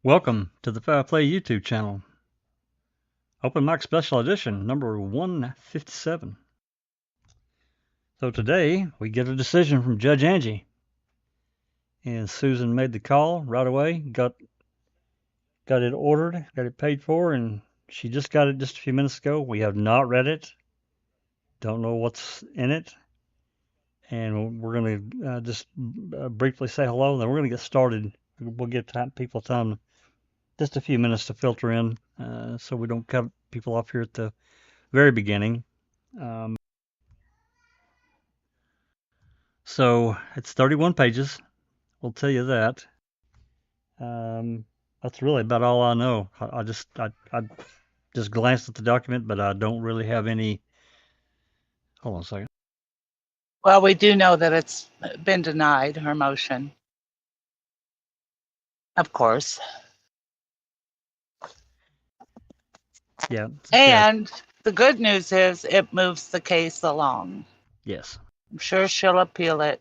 Welcome to the Foul Play YouTube channel. Open Mic Special Edition, number 157. So today, we get a decision from Judge Angie. And Susan made the call right away, got it ordered, got it paid for, and she just got it just a few minutes ago. We have not read it, don't know what's in it. And we're going to just briefly say hello, and then we're going to get started. We'll give people time, just a few minutes to filter in, so we don't cut people off here at the very beginning. So it's 31 pages. We'll tell you that. That's really about all I know. I just glanced at the document, but I don't really have any. Hold on a second. Well, we do know that it's been denied, her motion. Of course. Yeah. And the good news is it moves the case along. Yes. I'm sure she'll appeal it.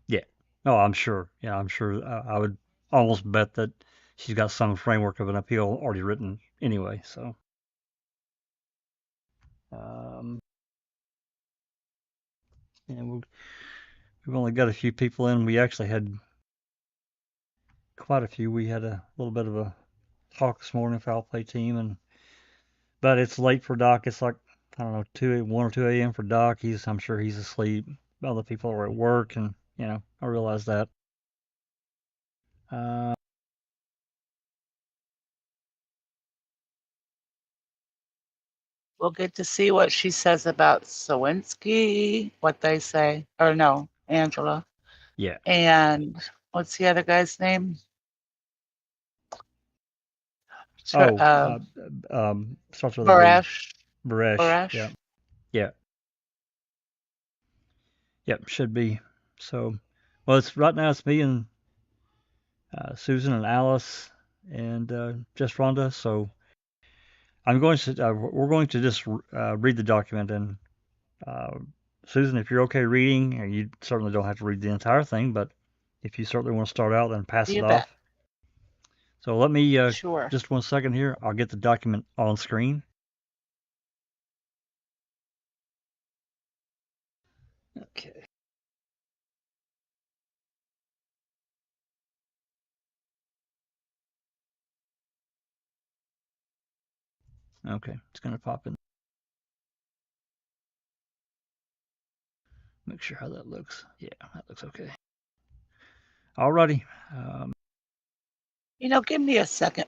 Yeah. Oh, I'm sure. Yeah, I'm sure. I would almost bet that she's got some framework of an appeal already written anyway. So. And we've only got a few people in. We actually had quite a few. We had a little bit of a talk this morning, Foul Play team, but it's late for Doc. It's like, I don't know, 1 or 2 a.m. for Doc. I'm sure he's asleep. Other people are at work, and I realize that. We'll get to see what she says about Sawinski, what they say, or no, Angela. Yeah. And what's the other guy's name? Starts with Baresh. Baresh. Yeah. Yeah. Yep. Should be. So, well, right now it's me and Susan and Alice and just Rhonda. So we're going to just read the document, and Susan, if you're okay reading, and you certainly don't have to read the entire thing, but if you certainly want to start out, then pass it off. So let me sure. Just 1 second here. I'll get the document on screen. Okay. Okay, it's going to pop in. Make sure how that looks. Yeah, that looks okay. Alrighty. Give me a second,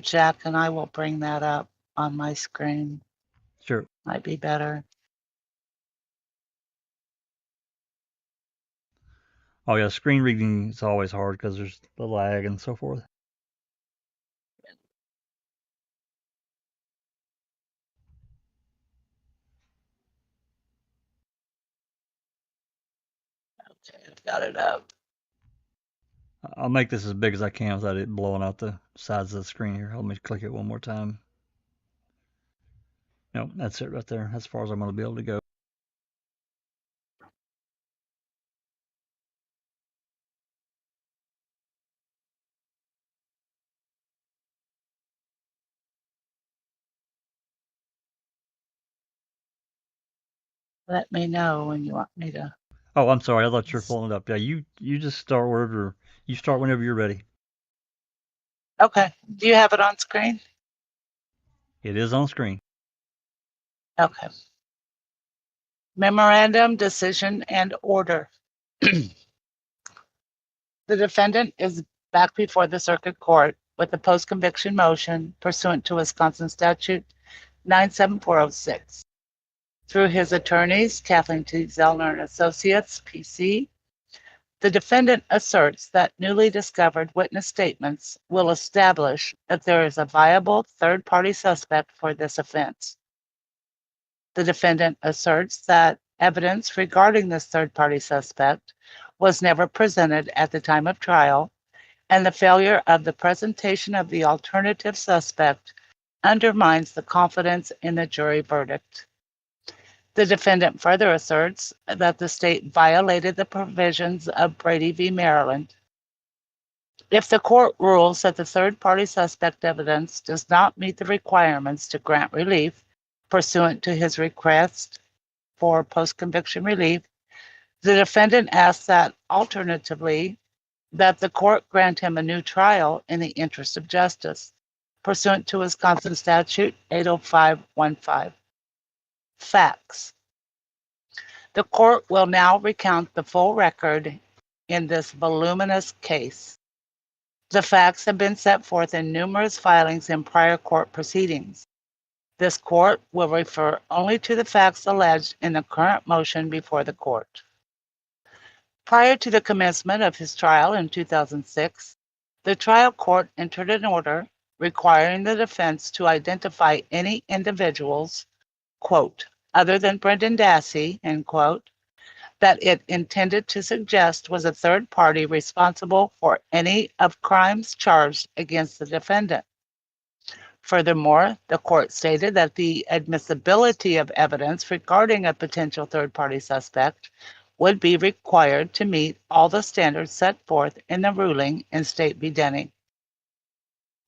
Jack, and I will bring that up on my screen. Sure. Might be better. Oh yeah, screen reading is always hard because there's the lag and so forth. Okay, I've got it up. I'll make this as big as I can without it blowing out the sides of the screen here. Let me click it one more time. No, that's it right there. As far as I'm going to be able to go. Let me know when you want me to. Oh, I'm sorry. I thought you were pulling it up. Yeah, you just start wherever you start whenever you're ready. Okay. Do you have it on screen? It is on screen. Okay. Memorandum, decision, and order. The defendant is back before the circuit court with a post-conviction motion pursuant to Wisconsin statute 97406. Through his attorneys, Kathleen T. Zellner and Associates, PC, the defendant asserts that newly discovered witness statements will establish that there is a viable third-party suspect for this offense. The defendant asserts that evidence regarding this third-party suspect was never presented at the time of trial, and the failure of the presentation of the alternative suspect undermines the confidence in the jury verdict. The defendant further asserts that the state violated the provisions of Brady v. Maryland If the court rules that the third-party suspect evidence does not meet the requirements to grant relief pursuant to his request for post-conviction relief, the defendant asks that, alternatively, that the court grant him a new trial in the interest of justice, pursuant to Wisconsin Statute 80515. Facts. The court will now recount the full record in this voluminous case. The facts have been set forth in numerous filings in prior court proceedings. This court will refer only to the facts alleged in the current motion before the court. Prior to the commencement of his trial in 2006, the trial court entered an order requiring the defense to identify any individuals, quote, other than Brendan Dassey, end quote, that it intended to suggest was a third party responsible for any of crimes charged against the defendant. Furthermore, the court stated that the admissibility of evidence regarding a potential third-party suspect would be required to meet all the standards set forth in the ruling in State v. Denny.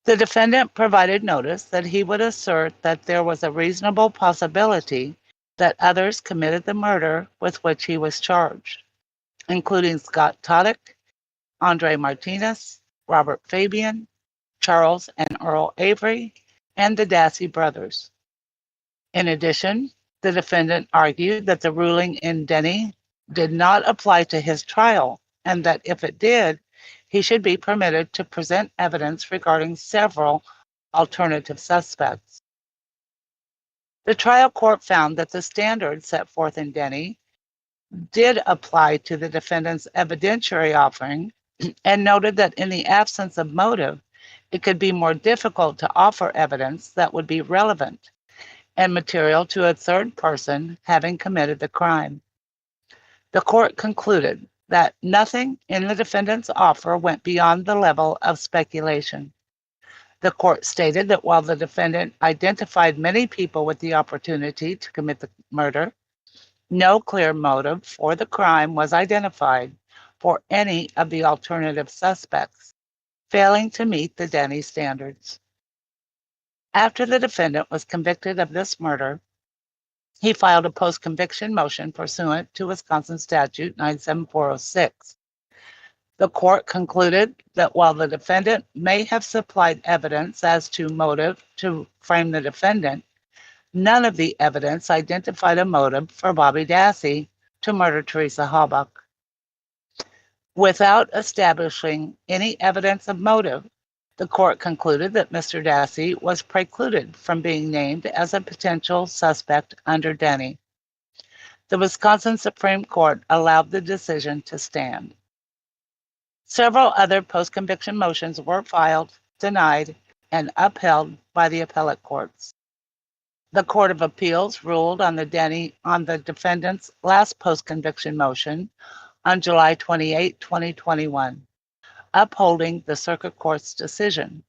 The defendant provided notice that he would assert that there was a reasonable possibility that others committed the murder with which he was charged, including Scott Todick, Andre Martinez, Robert Fabian, Charles and Earl Avery, and the Dassey brothers. In addition, the defendant argued that the ruling in Denny did not apply to his trial, and that if it did, he should be permitted to present evidence regarding several alternative suspects. The trial court found that the standards set forth in Denny did apply to the defendant's evidentiary offering and noted that in the absence of motive, it could be more difficult to offer evidence that would be relevant and material to a third person having committed the crime. The court concluded that nothing in the defendant's offer went beyond the level of speculation. The court stated that while the defendant identified many people with the opportunity to commit the murder, no clear motive for the crime was identified for any of the alternative suspects, failing to meet the Denny standards. After the defendant was convicted of this murder, he filed a post-conviction motion pursuant to Wisconsin Statute 97406. The court concluded that while the defendant may have supplied evidence as to motive to frame the defendant, none of the evidence identified a motive for Bobby Dassey to murder Teresa Halbach. Without establishing any evidence of motive, the court concluded that Mr. Dassey was precluded from being named as a potential suspect under Denny. The Wisconsin Supreme Court allowed the decision to stand. Several other post-conviction motions were filed, denied, and upheld by the appellate courts. The Court of Appeals ruled on the defendant's last post-conviction motion on July 28, 2021, upholding the circuit court's decision.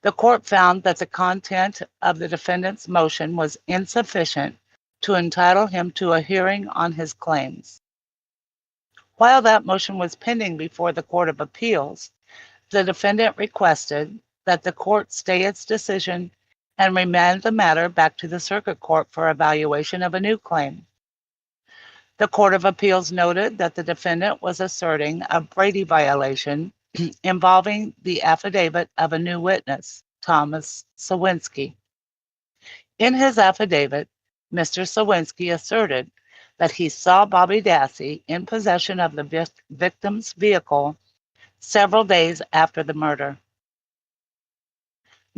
The court found that the content of the defendant's motion was insufficient to entitle him to a hearing on his claims. While that motion was pending before the Court of Appeals, the defendant requested that the court stay its decision and remand the matter back to the circuit court for evaluation of a new claim. The Court of Appeals noted that the defendant was asserting a Brady violation involving the affidavit of a new witness, Thomas Sawinski. In his affidavit, Mr. Sawinski asserted that he saw Bobby Dassey in possession of the victim's vehicle several days after the murder.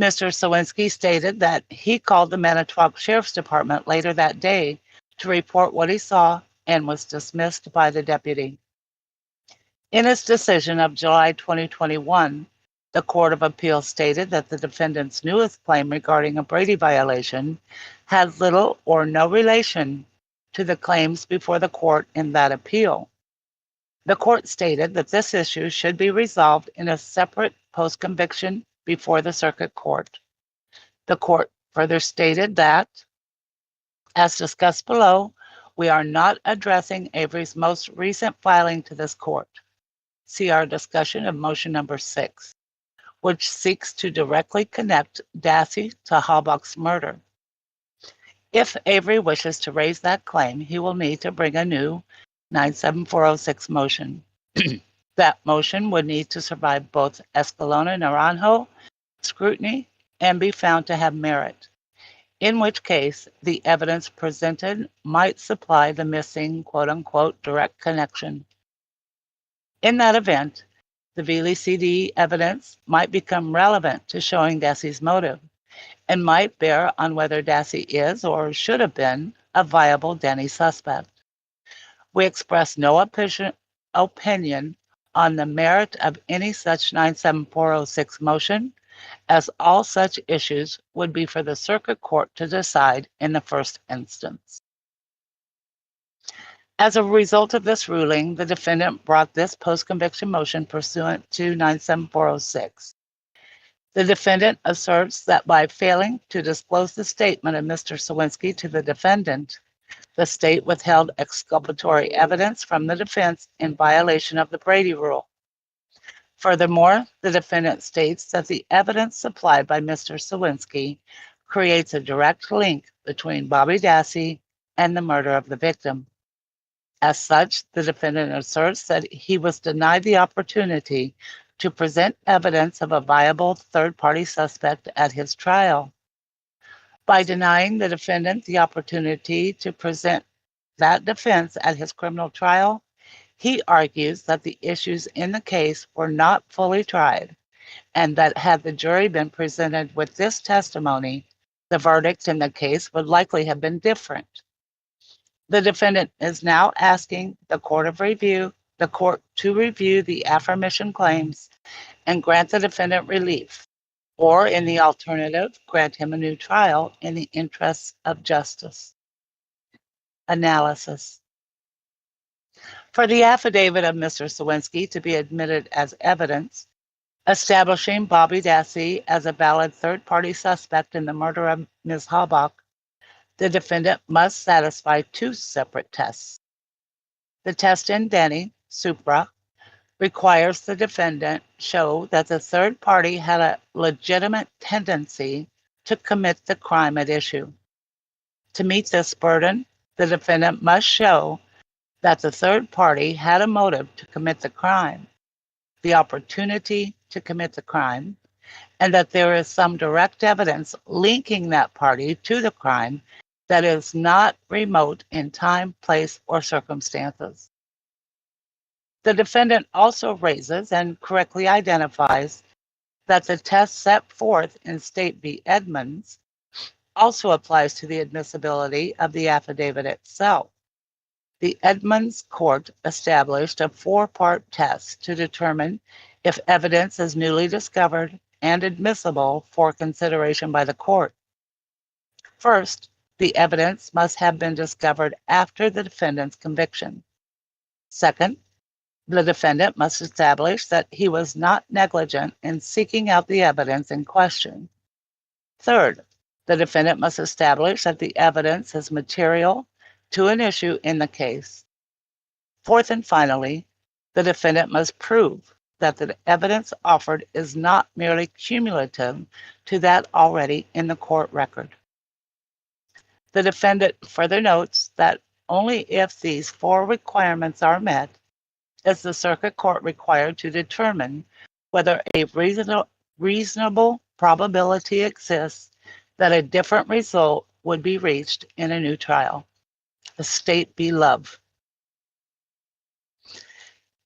Mr. Sawinski stated that he called the Manitowoc Sheriff's Department later that day to report what he saw and was dismissed by the deputy. In its decision of July 2021, the Court of Appeals stated that the defendant's newest claim regarding a Brady violation had little or no relation to the claims before the court in that appeal. The court stated that this issue should be resolved in a separate post-conviction before the circuit court. The court further stated that, as discussed below, we are not addressing Avery's most recent filing to this court. see our discussion of motion number 6, which seeks to directly connect Dassey to Halbach's murder. If Avery wishes to raise that claim, he will need to bring a new 97406 motion. That motion would need to survive both Escalona Naranjo scrutiny and be found to have merit, in which case the evidence presented might supply the missing quote-unquote direct connection. In that event, the VLCD evidence might become relevant to showing Dassey's motive and might bear on whether Dassey is or should have been a viable Denny suspect. We express no opinion on the merit of any such 97406 motion, as all such issues would be for the Circuit Court to decide in the first instance. As a result of this ruling, the defendant brought this post-conviction motion pursuant to 97406. The defendant asserts that by failing to disclose the statement of Mr. Sawinski to the defendant, the state withheld exculpatory evidence from the defense in violation of the Brady Rule. Furthermore, the defendant states that the evidence supplied by Mr. Sawinski creates a direct link between Bobby Dassey and the murder of the victim. As such, the defendant asserts that he was denied the opportunity to present evidence of a viable third-party suspect at his trial. By denying the defendant the opportunity to present that defense at his criminal trial, he argues that the issues in the case were not fully tried, and that had the jury been presented with this testimony, the verdict in the case would likely have been different. The defendant is now asking the court to review the aforementioned claims and grant the defendant relief, or in the alternative, grant him a new trial in the interests of justice. Analysis. For the affidavit of Mr. Sawinski to be admitted as evidence, establishing Bobby Dassey as a valid third-party suspect in the murder of Ms. Halbach, the defendant must satisfy two separate tests. The test in Denny, Supra, requires the defendant show that the third party had a legitimate tendency to commit the crime at issue. To meet this burden, the defendant must show that the third party had a motive to commit the crime, the opportunity to commit the crime, and that there is some direct evidence linking that party to the crime that is not remote in time, place, or circumstances. The defendant also raises and correctly identifies that the test set forth in State v. Edmonds also applies to the admissibility of the affidavit itself. The Edmonds court established a four-part test to determine if evidence is newly discovered and admissible for consideration by the court. First, the evidence must have been discovered after the defendant's conviction. Second, the defendant must establish that he was not negligent in seeking out the evidence in question. Third, the defendant must establish that the evidence is material to an issue in the case. Fourth and finally, the defendant must prove that the evidence offered is not merely cumulative to that already in the court record. The defendant further notes that only if these four requirements are met is the circuit court required to determine whether a reasonable probability exists that a different result would be reached in a new trial. The State v. Love.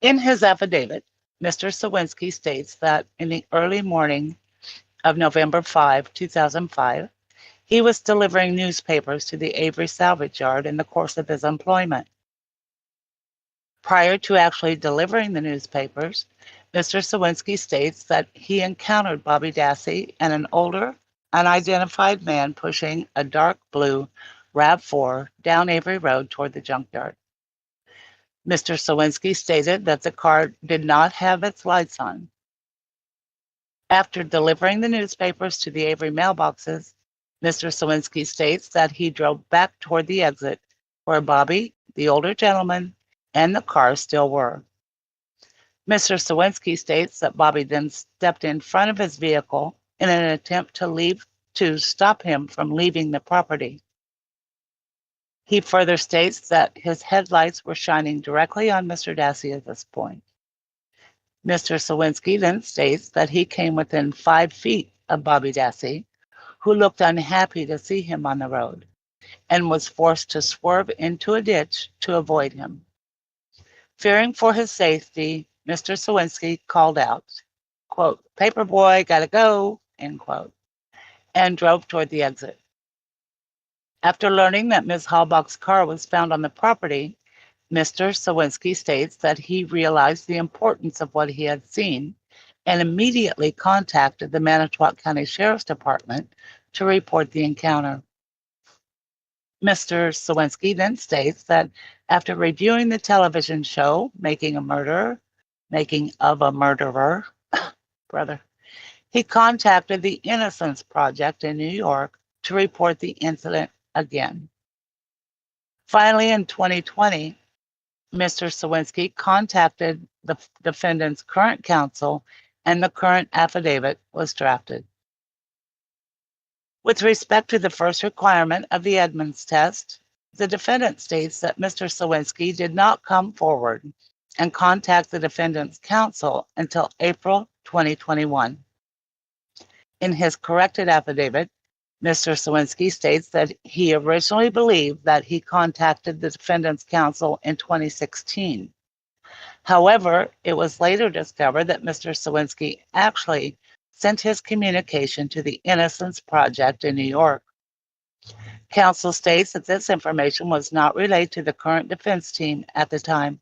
In his affidavit, Mr. Sawinski states that in the early morning of November 5, 2005, he was delivering newspapers to the Avery salvage yard in the course of his employment. Prior to actually delivering the newspapers, Mr. Sawinski states that he encountered Bobby Dassey and an older, unidentified man pushing a dark blue RAV4 down Avery Road toward the junkyard. Mr. Sawinski stated that the car did not have its lights on. After delivering the newspapers to the Avery mailboxes, Mr. Sawinski states that he drove back toward the exit where Bobby, the older gentleman, and the car still were. Mr. Sawinski states that Bobby then stepped in front of his vehicle in an attempt to stop him from leaving the property. He further states that his headlights were shining directly on Mr. Dassey at this point. Mr. Sawinski then states that he came within 5 feet of Bobby Dassey, who looked unhappy to see him on the road, and was forced to swerve into a ditch to avoid him. Fearing for his safety, Mr. Sawinski called out, quote, "Paper boy, gotta go," end quote, and drove toward the exit. After learning that Ms. Halbach's car was found on the property, Mr. Sawinski states that he realized the importance of what he had seen and immediately contacted the Manitowoc County Sheriff's Department to report the encounter. Mr. Sawinski then states that after reviewing the television show, Making of a Murderer, he contacted the Innocence Project in New York to report the incident again. Finally, in 2020, Mr. Sawinski contacted the defendant's current counsel, and the current affidavit was drafted. With respect to the first requirement of the Edmonds test, the defendant states that Mr. Sawinski did not come forward and contact the defendant's counsel until April 2021. In his corrected affidavit, Mr. Sawinski states that he originally believed that he contacted the defendant's counsel in 2016. However, it was later discovered that Mr. Sawinski actually sent his communication to the Innocence Project in New York. Counsel states that this information was not relayed to the current defense team at the time.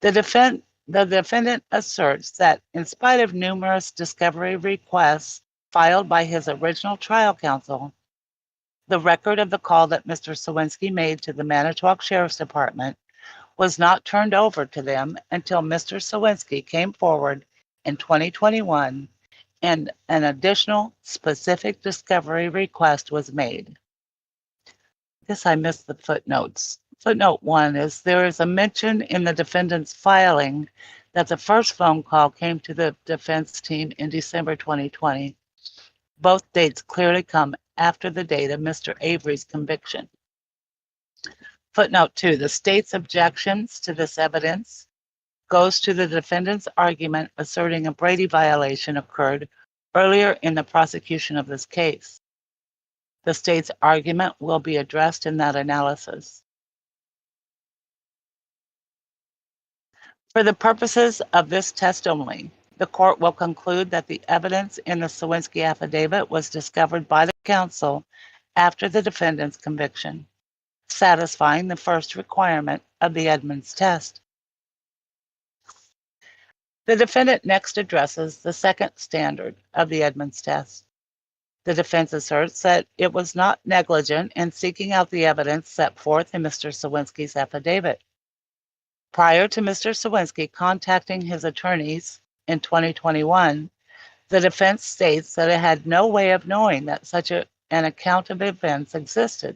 The defendant asserts that in spite of numerous discovery requests filed by his original trial counsel, the record of the call that Mr. Sawinski made to the Manitowoc Sheriff's Department was not turned over to them until Mr. Sawinski came forward in 2021 and an additional specific discovery request was made. Guess I missed the footnotes. Footnote 1 is there is a mention in the defendant's filing that the first phone call came to the defense team in December 2020. Both dates clearly come after the date of Mr. Avery's conviction. Footnote 2, the state's objections to this evidence goes to the defendant's argument asserting a Brady violation occurred earlier in the prosecution of this case. The state's argument will be addressed in that analysis. For the purposes of this test only, the court will conclude that the evidence in the Sawinski affidavit was discovered by the counsel after the defendant's conviction, satisfying the first requirement of the Edmonds test. The defendant next addresses the second standard of the Edmonds test. The defense asserts that it was not negligent in seeking out the evidence set forth in Mr. Sawinski's affidavit. Prior to Mr. Sawinski contacting his attorneys in 2021, the defense states that it had no way of knowing that such an account of events existed.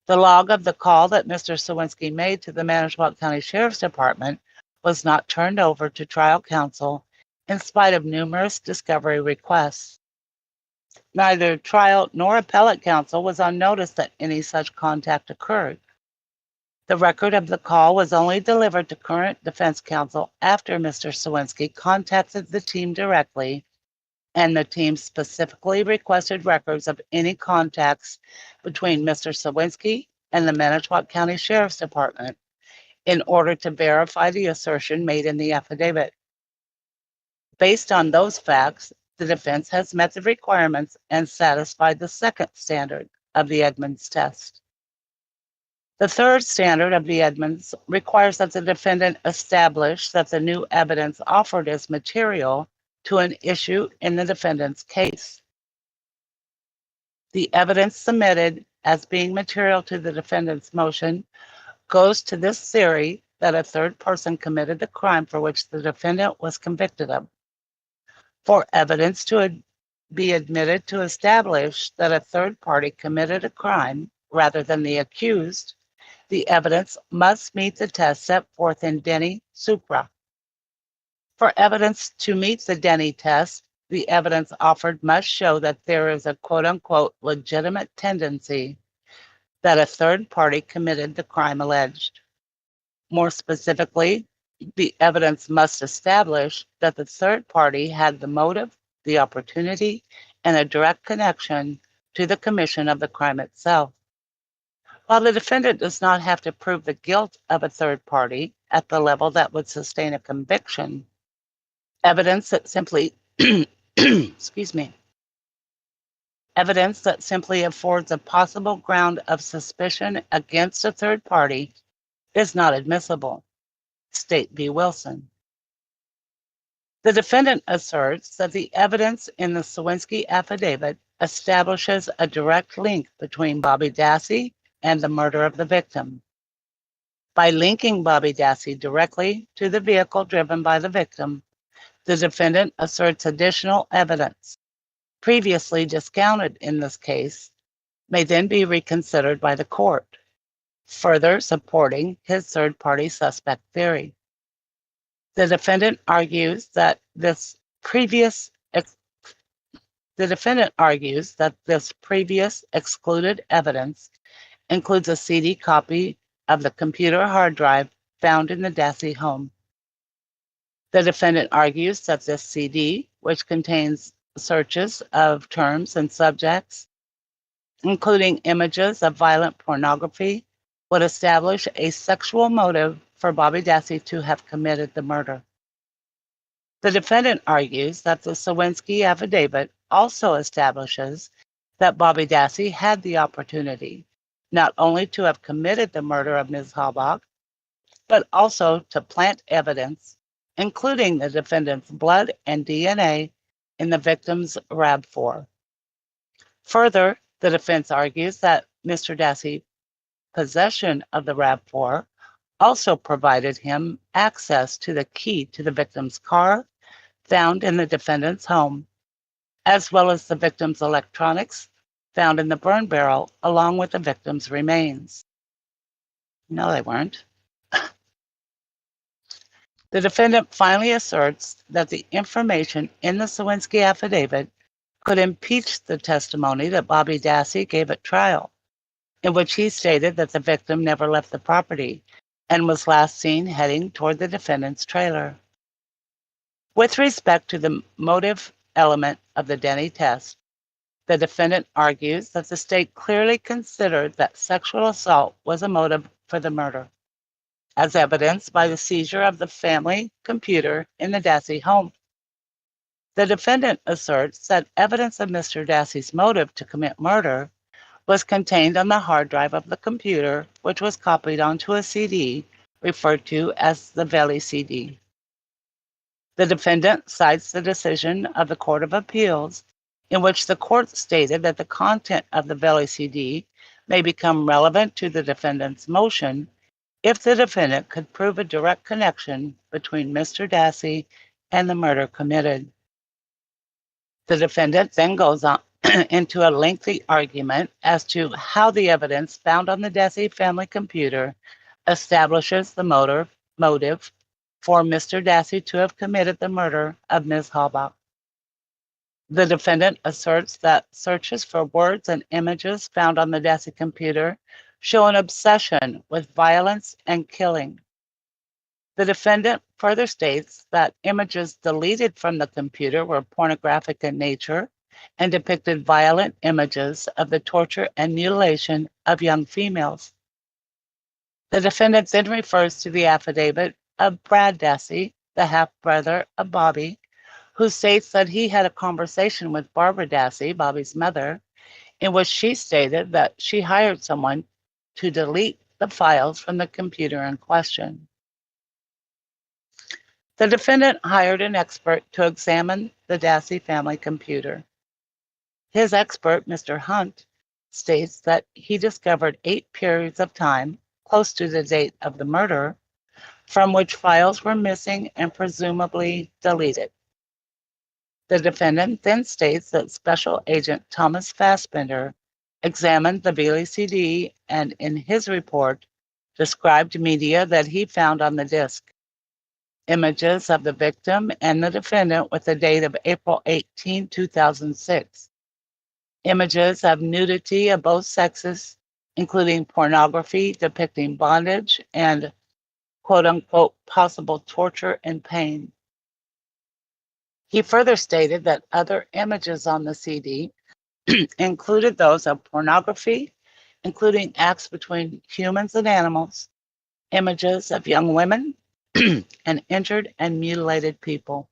The log of the call that Mr. Sawinski made to the Manitowoc County Sheriff's Department was not turned over to trial counsel in spite of numerous discovery requests. Neither trial nor appellate counsel was on notice that any such contact occurred. The record of the call was only delivered to current defense counsel after Mr. Sawinski contacted the team directly, and the team specifically requested records of any contacts between Mr. Sawinski and the Manitowoc County Sheriff's Department in order to verify the assertion made in the affidavit. Based on those facts, the defense has met the requirements and satisfied the second standard of the Edmonds test. The third standard of the Edmonds requires that the defendant establish that the new evidence offered is material to an issue in the defendant's case. The evidence submitted as being material to the defendant's motion goes to this theory that a third person committed the crime for which the defendant was convicted of. For evidence to be admitted to establish that a third party committed a crime rather than the accused, the evidence must meet the test set forth in Denny Supra For evidence to meet the Denny test, the evidence offered must show that there is a quote-unquote legitimate tendency that a third party committed the crime alleged. More specifically, the evidence must establish that the third party had the motive, the opportunity, and a direct connection to the commission of the crime itself. While the defendant does not have to prove the guilt of a third party at the level that would sustain a conviction, evidence that simply evidence that simply affords a possible ground of suspicion against a third party is not admissible. State v. Wilson. The defendant asserts that the evidence in the Sawinski affidavit establishes a direct link between Bobby Dassey and the murder of the victim. By linking Bobby Dassey directly to the vehicle driven by the victim, the defendant asserts additional evidence, previously discounted in this case, may then be reconsidered by the court, further supporting his third-party suspect theory. The defendant argues that this previous excluded evidence includes a CD copy of the computer hard drive found in the Dassey home. The defendant argues that this CD, which contains searches of terms and subjects, including images of violent pornography, would establish a sexual motive for Bobby Dassey to have committed the murder. The defendant argues that the Sawinski affidavit also establishes that Bobby Dassey had the opportunity not only to have committed the murder of Ms. Halbach, but also to plant evidence, including the defendant's blood and DNA, in the victim's RAV4. Further, the defense argues that Mr. Dassey's possession of the RAV4 also provided him access to the key to the victim's car found in the defendant's home, as well as the victim's electronics found in the burn barrel along with the victim's remains. No, they weren't. The defendant finally asserts that the information in the Sawinski affidavit could impeach the testimony that Bobby Dassey gave at trial, in which he stated that the victim never left the property and was last seen heading toward the defendant's trailer. With respect to the motive element of the Denny test, the defendant argues that the state clearly considered that sexual assault was a motive for the murder, as evidenced by the seizure of the family computer in the Dassey home. The defendant asserts that evidence of Mr. Dassey's motive to commit murder was contained on the hard drive of the computer, which was copied onto a CD referred to as the Veli CD. The defendant cites the decision of the Court of Appeals, in which the court stated that the content of the Veli CD may become relevant to the defendant's motion if the defendant could prove a direct connection between Mr. Dassey and the murder committed. The defendant then goes on into a lengthy argument as to how the evidence found on the Dassey family computer establishes the motive for Mr. Dassey to have committed the murder of Ms. Halbach. The defendant asserts that searches for words and images found on the Dassey computer show an obsession with violence and killing. The defendant further states that images deleted from the computer were pornographic in nature and depicted violent images of the torture and mutilation of young females. The defendant then refers to the affidavit of Brad Dassey, the half-brother of Bobby, who states that he had a conversation with Barbara Dassey, Bobby's mother, in which she stated that she hired someone to delete the files from the computer in question. The defendant hired an expert to examine the Dassey family computer. His expert, Mr. Hunt, states that he discovered 8 periods of time, close to the date of the murder, from which files were missing and presumably deleted. The defendant then states that Special Agent Thomas Fassbender examined the Veli CD and in his report described media that he found on the disk. images of the victim and the defendant with the date of April 18, 2006. Images of nudity of both sexes, including pornography depicting bondage and quote-unquote possible torture and pain. He further stated that other images on the CD included those of pornography, including acts between humans and animals, images of young women, and injured and mutilated people.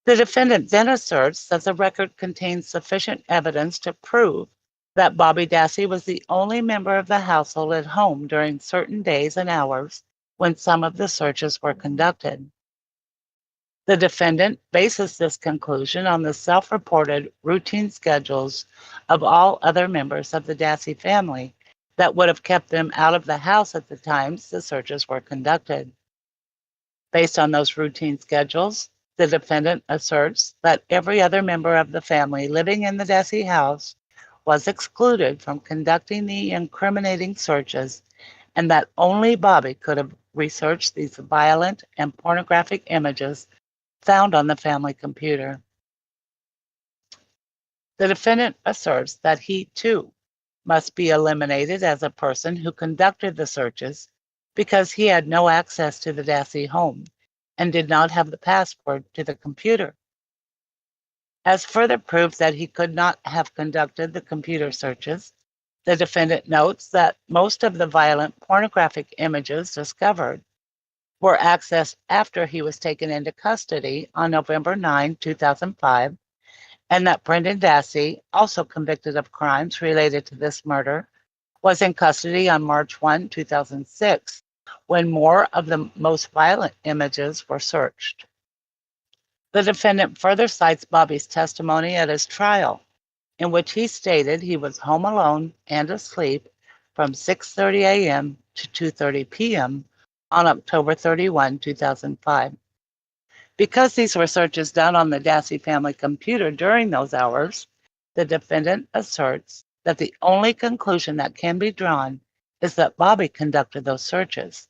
The defendant then asserts that the record contains sufficient evidence to prove that Bobby Dassey was the only member of the household at home during certain days and hours when some of the searches were conducted. The defendant bases this conclusion on the self-reported routine schedules of all other members of the Dassey family that would have kept them out of the house at the times the searches were conducted. Based on those routine schedules, the defendant asserts that every other member of the family living in the Dassey house was excluded from conducting the incriminating searches, and that only Bobby could have researched these violent and pornographic images found on the family computer. The defendant asserts that he, too, must be eliminated as a person who conducted the searches because he had no access to the Dassey home and did not have the password to the computer. As further proof that he could not have conducted the computer searches, the defendant notes that most of the violent pornographic images discovered were accessed after he was taken into custody on November 9, 2005, and that Brendan Dassey, also convicted of crimes related to this murder, was in custody on March 1, 2006, when more of the most violent images were searched. The defendant further cites Bobby's testimony at his trial, in which he stated he was home alone and asleep from 6:30 a.m. to 2:30 p.m. on October 31, 2005. Because these were searches done on the Dassey family computer during those hours, the defendant asserts that the only conclusion that can be drawn is that Bobby conducted those searches.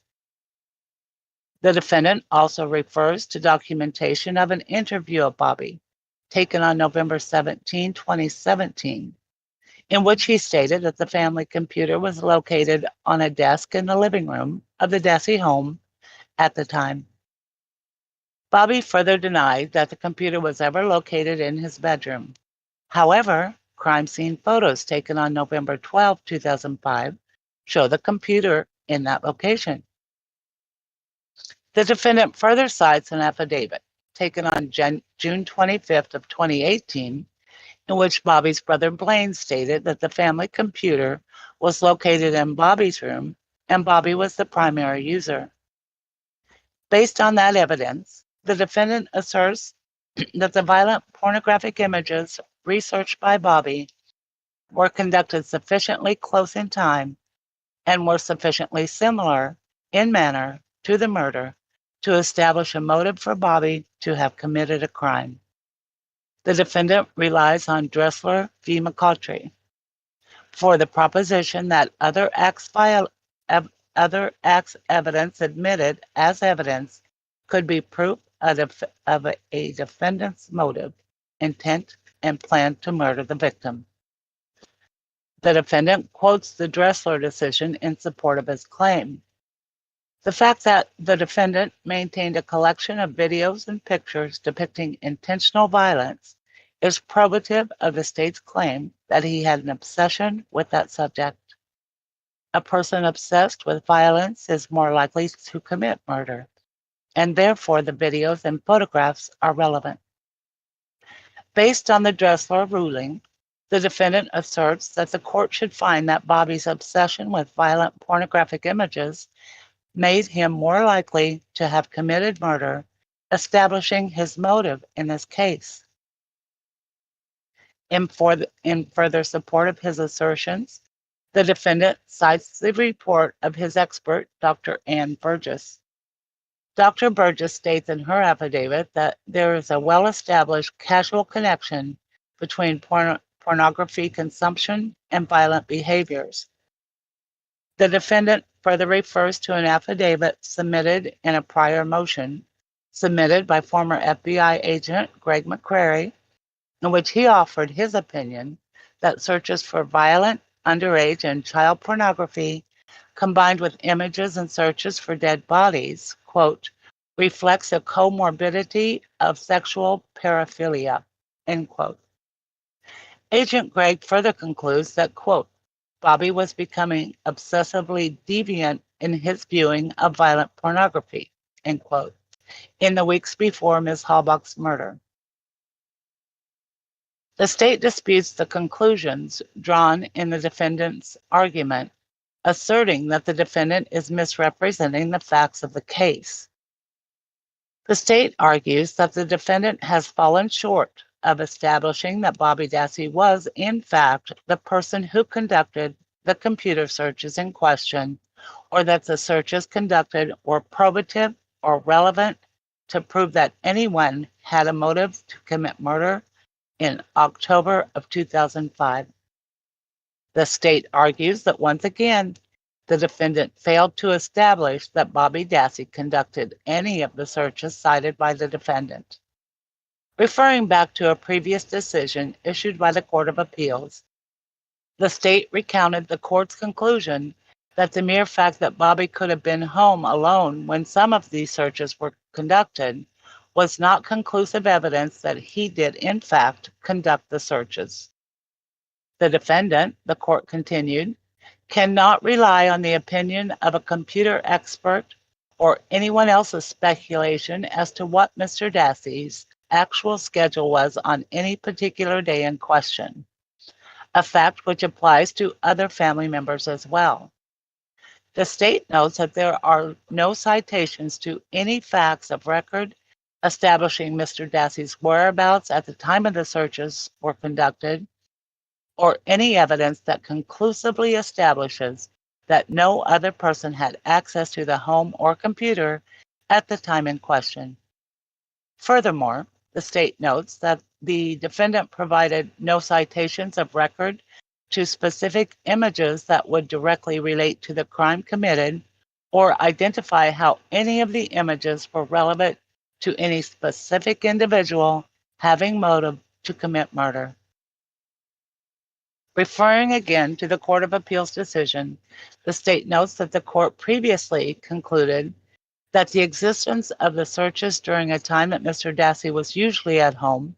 The defendant also refers to documentation of an interview of Bobby, taken on November 17, 2017, in which he stated that the family computer was located on a desk in the living room of the Dassey home at the time. Bobby further denied that the computer was ever located in his bedroom. However, crime scene photos taken on November 12, 2005 show the computer in that location. The defendant further cites an affidavit taken on June 25th of 2018, in which Bobby's brother Blaine stated that the family computer was located in Bobby's room and Bobby was the primary user. Based on that evidence, the defendant asserts that the violent pornographic images researched by Bobby were conducted sufficiently close in time and were sufficiently similar in manner to the murder to establish a motive for Bobby to have committed a crime. The defendant relies on Dressler v. McCautry for the proposition that other acts evidence admitted as evidence could be proof of a defendant's motive, intent, and plan to murder the victim. The defendant quotes the Dressler decision in support of his claim. The fact that the defendant maintained a collection of videos and pictures depicting intentional violence is probative of the state's claim that he had an obsession with that subject. A person obsessed with violence is more likely to commit murder, and therefore the videos and photographs are relevant. Based on the Dressler ruling, the defendant asserts that the court should find that Bobby's obsession with violent pornographic images made him more likely to have committed murder, establishing his motive in this case. In further support of his assertions, the defendant cites the report of his expert, Dr. Ann Burgess. Dr. Burgess states in her affidavit that there is a well-established causal connection between pornography consumption and violent behaviors. The defendant further refers to an affidavit submitted in a prior motion submitted by former FBI agent Greg McCrary, in which he offered his opinion that searches for violent, underage, and child pornography combined with images and searches for dead bodies, quote, reflects a comorbidity of sexual paraphilia, end quote. Agent Gregg further concludes that, quote, Bobby was becoming obsessively deviant in his viewing of violent pornography, end quote, in the weeks before Ms. Halbach's murder. The state disputes the conclusions drawn in the defendant's argument, asserting that the defendant is misrepresenting the facts of the case. The state argues that the defendant has fallen short of establishing that Bobby Dassey was, in fact, the person who conducted the computer searches in question, or that the searches conducted were probative or relevant to prove that anyone had a motive to commit murder in October of 2005. The state argues that once again, the defendant failed to establish that Bobby Dassey conducted any of the searches cited by the defendant. Referring back to a previous decision issued by the Court of Appeals, the state recounted the court's conclusion that the mere fact that Bobby could have been home alone when some of these searches were conducted was not conclusive evidence that he did, in fact, conduct the searches. The defendant, the court continued, cannot rely on the opinion of a computer expert or anyone else's speculation as to what Mr. Dassey's actual schedule was on any particular day in question, a fact which applies to other family members as well. The state notes that there are no citations to any facts of record establishing Mr. Dassey's whereabouts at the time of the searches were conducted, or any evidence that conclusively establishes that no other person had access to the home or computer at the time in question. Furthermore, the state notes that the defendant provided no citations of record to specific images that would directly relate to the crime committed or identify how any of the images were relevant to any specific individual having motive to commit murder. Referring again to the Court of Appeals decision, the state notes that the court previously concluded that the existence of the searches during a time that Mr. Dassey was usually at home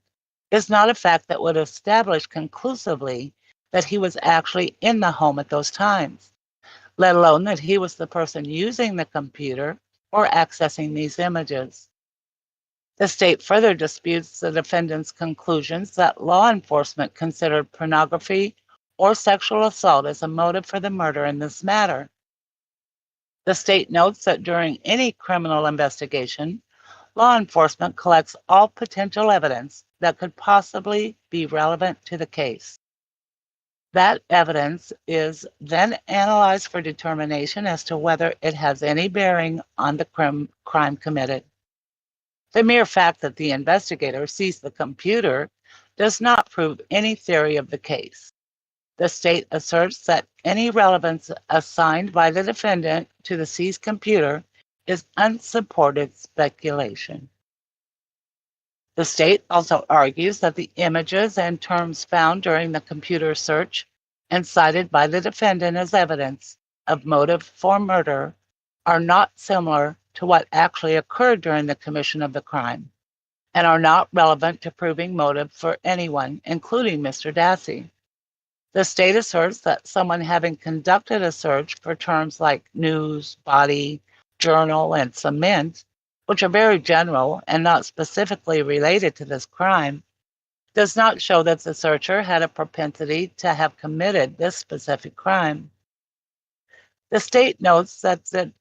is not a fact that would establish conclusively that he was actually in the home at those times, let alone that he was the person using the computer or accessing these images. The state further disputes the defendant's conclusions that law enforcement considered pornography or sexual assault as a motive for the murder in this matter. The state notes that during any criminal investigation, law enforcement collects all potential evidence that could possibly be relevant to the case. That evidence is then analyzed for determination as to whether it has any bearing on the crime committed. The mere fact that the investigator sees the computer does not prove any theory of the case. The state asserts that any relevance assigned by the defendant to the seized computer is unsupported speculation. The state also argues that the images and terms found during the computer search and cited by the defendant as evidence of motive for murder are not similar to what actually occurred during the commission of the crime and are not relevant to proving motive for anyone, including Mr. Dassey. The state asserts that someone having conducted a search for terms like news, body, journal, and cement, which are very general and not specifically related to this crime, does not show that the searcher had a propensity to have committed this specific crime. The state notes that the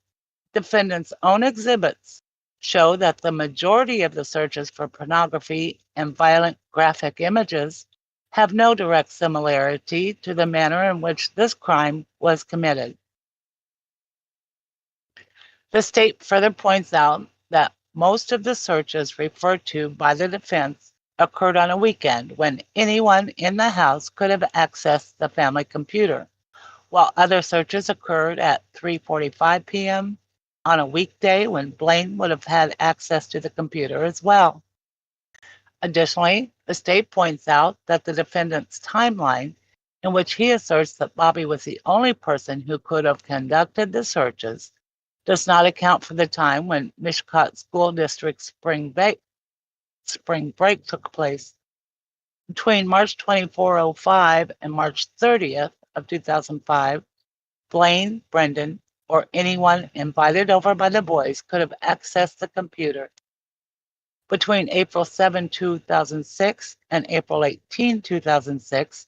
defendant's own exhibits show that the majority of the searches for pornography and violent graphic images have no direct similarity to the manner in which this crime was committed. The state further points out that most of the searches referred to by the defense occurred on a weekend when anyone in the house could have accessed the family computer, while other searches occurred at 3:45 p.m. on a weekday when Blaine would have had access to the computer as well. Additionally, the state points out that the defendant's timeline, in which he asserts that Bobby was the only person who could have conducted the searches, does not account for the time when Mishcot School District's spring break took place. Between March 2405 and March 30th of 2005, Blaine, Brendan, or anyone invited over by the boys could have accessed the computer. Between April 7, 2006 and April 18, 2006,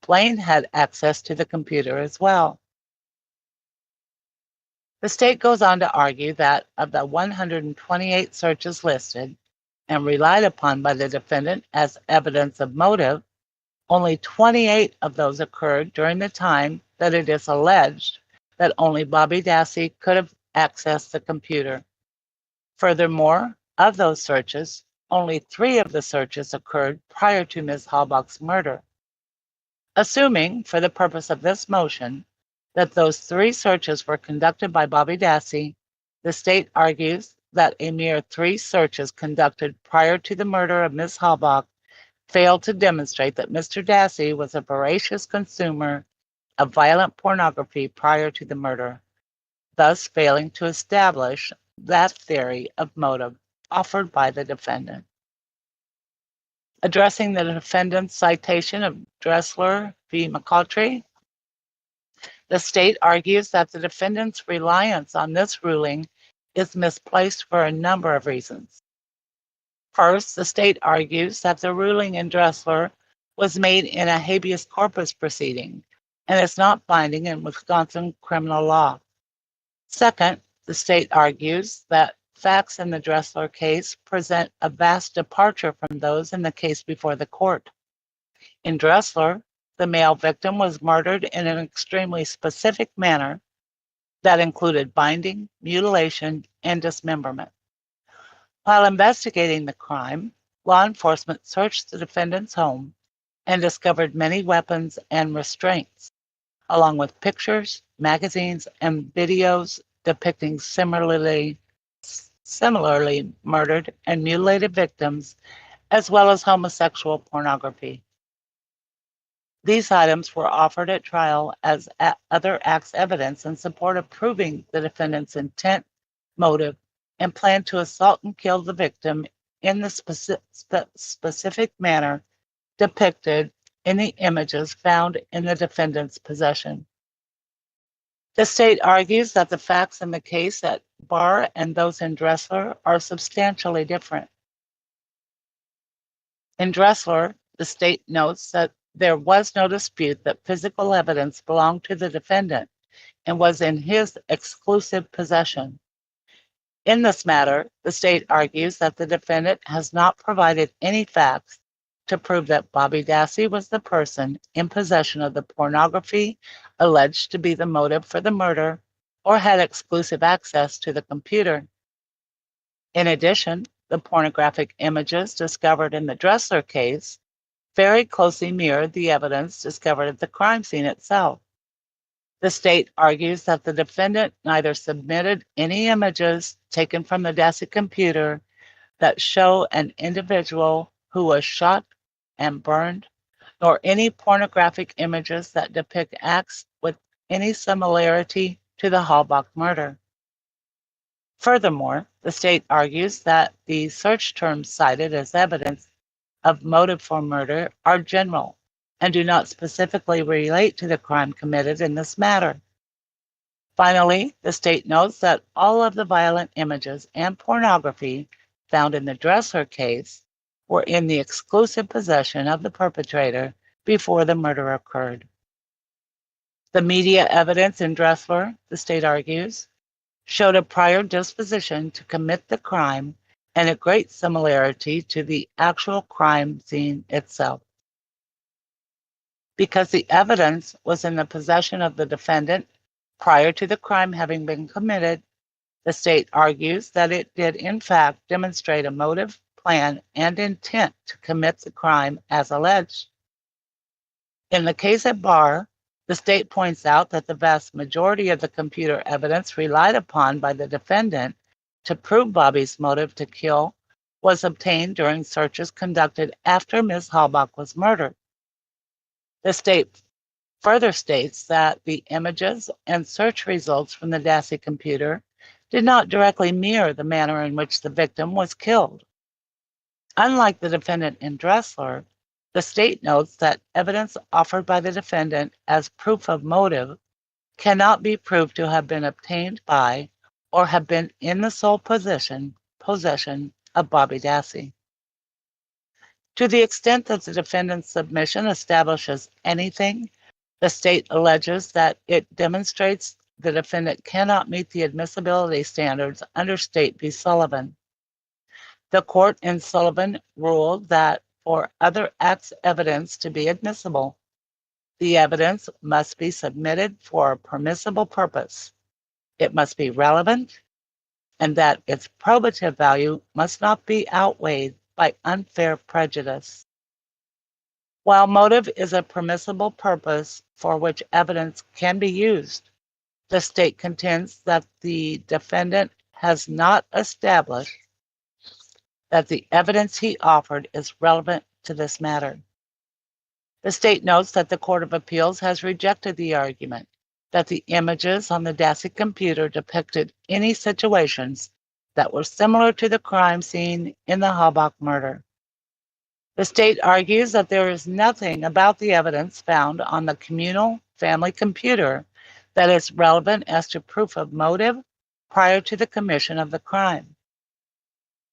Blaine had access to the computer as well. The state goes on to argue that of the 128 searches listed and relied upon by the defendant as evidence of motive, only 28 of those occurred during the time that it is alleged that only Bobby Dassey could have accessed the computer. Furthermore, of those searches, only 3 of the searches occurred prior to Ms. Halbach's murder. Assuming, for the purpose of this motion, that those 3 searches were conducted by Bobby Dassey, the state argues that a mere 3 searches conducted prior to the murder of Ms. Halbach failed to demonstrate that Mr. Dassey was a voracious consumer of violent pornography prior to the murder, thus failing to establish that theory of motive offered by the defendant. Addressing the defendant's citation of Dressler v. McCautry, the state argues that the defendant's reliance on this ruling is misplaced for a number of reasons. First, the state argues that the ruling in Dressler was made in a habeas corpus proceeding and is not binding in Wisconsin criminal law. Second, the state argues that facts in the Dressler case present a vast departure from those in the case before the court. In Dressler, the male victim was murdered in an extremely specific manner that included binding, mutilation, and dismemberment. While investigating the crime, law enforcement searched the defendant's home and discovered many weapons and restraints, along with pictures, magazines, and videos depicting similarly murdered and mutilated victims, as well as homosexual pornography. These items were offered at trial as other acts evidence in support of proving the defendant's intent, motive, and plan to assault and kill the victim in the specific manner depicted in the images found in the defendant's possession. The state argues that the facts in the case at bar and those in Dressler are substantially different. In Dressler, the state notes that there was no dispute that physical evidence belonged to the defendant and was in his exclusive possession. In this matter, the state argues that the defendant has not provided any facts to prove that Bobby Dassey was the person in possession of the pornography alleged to be the motive for the murder or had exclusive access to the computer. In addition, the pornographic images discovered in the Dressler case very closely mirrored the evidence discovered at the crime scene itself. The state argues that the defendant neither submitted any images taken from the Dassey computer that show an individual who was shot and burned, nor any pornographic images that depict acts with any similarity to the Halbach murder. Furthermore, the state argues that the search terms cited as evidence of motive for murder are general and do not specifically relate to the crime committed in this matter. Finally, the state notes that all of the violent images and pornography found in the Dressler case were in the exclusive possession of the perpetrator before the murder occurred. The media evidence in Dressler, the state argues, showed a prior disposition to commit the crime and a great similarity to the actual crime scene itself. Because the evidence was in the possession of the defendant prior to the crime having been committed, the state argues that it did in fact demonstrate a motive, plan, and intent to commit the crime as alleged. In the case at bar, The state points out that the vast majority of the computer evidence relied upon by the defendant to prove Bobby's motive to kill was obtained during searches conducted after Ms. Halbach was murdered. The state further states that the images and search results from the Dassey computer did not directly mirror the manner in which the victim was killed. Unlike the defendant in Dressler, the state notes that evidence offered by the defendant as proof of motive cannot be proved to have been obtained by or have been in the sole possession of Bobby Dassey. To the extent that the defendant's submission establishes anything, the state alleges that it demonstrates the defendant cannot meet the admissibility standards under State v. Sullivan. The court in Sullivan ruled that for other acts evidence to be admissible, the evidence must be submitted for a permissible purpose. It must be relevant, and that its probative value must not be outweighed by unfair prejudice. While motive is a permissible purpose for which evidence can be used, the state contends that the defendant has not established that the evidence he offered is relevant to this matter. The state notes that the Court of Appeals has rejected the argument that the images on the Dassey computer depicted any situations that were similar to the crime scene in the Halbach murder. The state argues that there is nothing about the evidence found on the communal family computer that is relevant as to proof of motive prior to the commission of the crime.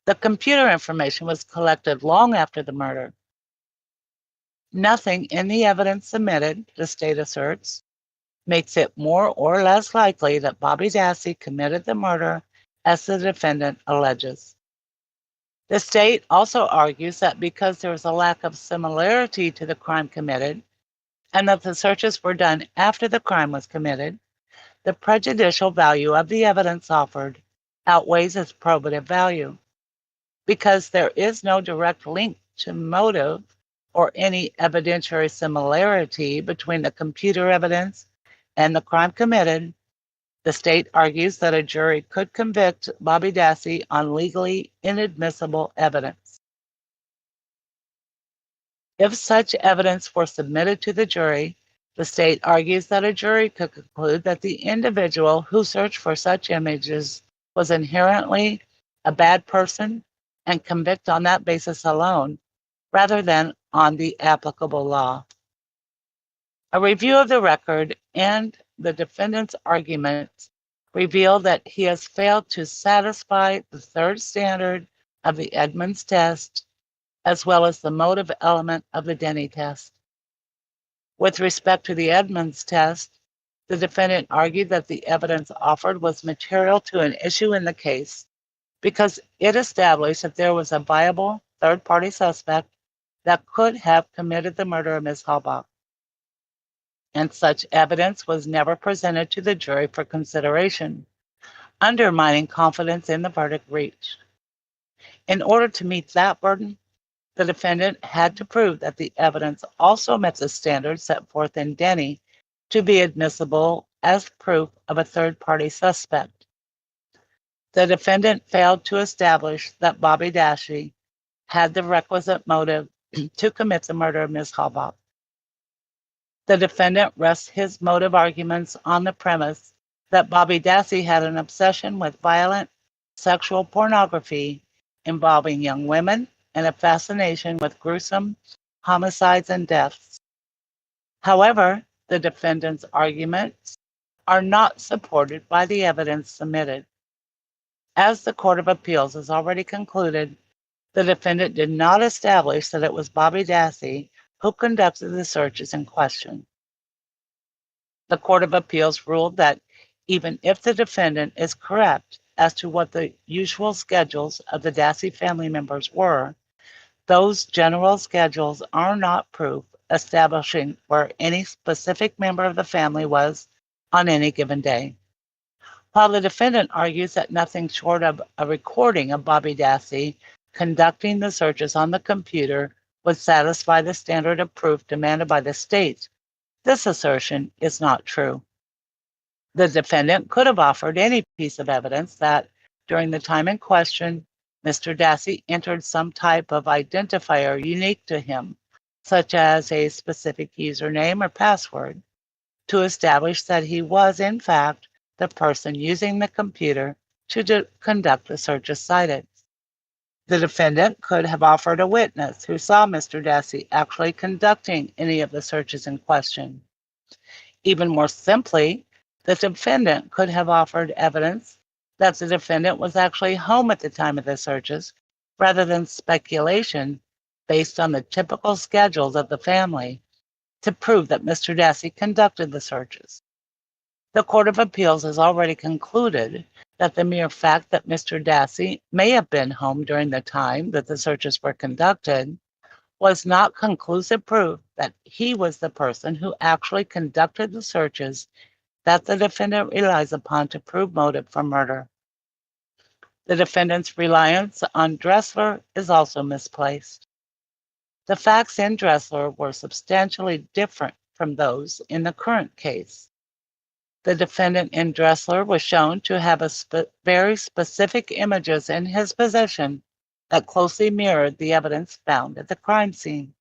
The computer information was collected long after the murder. Nothing in the evidence submitted, the state asserts, makes it more or less likely that Bobby Dassey committed the murder as the defendant alleges. The state also argues that because there is a lack of similarity to the crime committed and that the searches were done after the crime was committed, the prejudicial value of the evidence offered outweighs its probative value. Because there is no direct link to motive or any evidentiary similarity between the computer evidence and the crime committed, the state argues that a jury could convict Bobby Dassey on legally inadmissible evidence. If such evidence were submitted to the jury, the state argues that a jury could conclude that the individual who searched for such images was inherently a bad person and convict on that basis alone, rather than on the applicable law. A review of the record and the defendant's arguments reveal that he has failed to satisfy the third standard of the Edmonds test, as well as the motive element of the Denny test. With respect to the Edmonds test, the defendant argued that the evidence offered was material to an issue in the case because it established that there was a viable third-party suspect that could have committed the murder of Ms. Halbach. And such evidence was never presented to the jury for consideration, undermining confidence in the verdict reached. In order to meet that burden, the defendant had to prove that the evidence also met the standards set forth in Denny to be admissible as proof of a third-party suspect. The defendant failed to establish that Bobby Dassey had the requisite motive to commit the murder of Ms. Halbach. The defendant rests his motive arguments on the premise that Bobby Dassey had an obsession with violent sexual pornography involving young women and a fascination with gruesome homicides and deaths. However, the defendant's arguments are not supported by the evidence submitted. As the Court of Appeals has already concluded, the defendant did not establish that it was Bobby Dassey who conducted the searches in question. The Court of Appeals ruled that even if the defendant is correct as to what the usual schedules of the Dassey family members were, those general schedules are not proof establishing where any specific member of the family was on any given day. While the defendant argues that nothing short of a recording of Bobby Dassey conducting the searches on the computer would satisfy the standard of proof demanded by the state, This assertion is not true. The defendant could have offered any piece of evidence that, during the time in question, Mr. Dassey entered some type of identifier unique to him, such as a specific username or password, to establish that he was, in fact, the person using the computer to conduct the searches cited. The defendant could have offered a witness who saw Mr. Dassey actually conducting any of the searches in question. Even more simply, the defendant could have offered evidence that the defendant was actually home at the time of the searches, rather than speculation based on the typical schedules of the family, to prove that Mr. Dassey conducted the searches. The Court of Appeals has already concluded that the mere fact that Mr. Dassey may have been home during the time that the searches were conducted was not conclusive proof that he was the person who actually conducted the searches that the defendant relies upon to prove motive for murder. The defendant's reliance on Dressler is also misplaced. The facts in Dressler were substantially different from those in the current case. The defendant in Dressler was shown to have very specific images in his possession that closely mirrored the evidence found at the crime scene.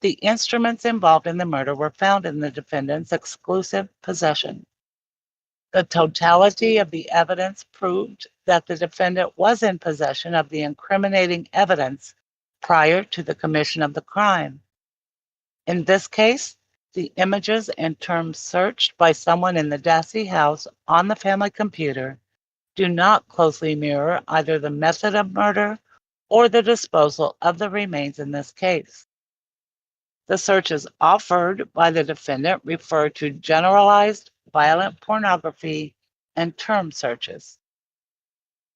The instruments involved in the murder were found in the defendant's exclusive possession. The totality of the evidence proved that the defendant was in possession of the incriminating evidence prior to the commission of the crime. In this case, the images and terms searched by someone in the Dassey house on the family computer do not closely mirror either the method of murder or the disposal of the remains in this case. The searches offered by the defendant refer to generalized violent pornography and term searches.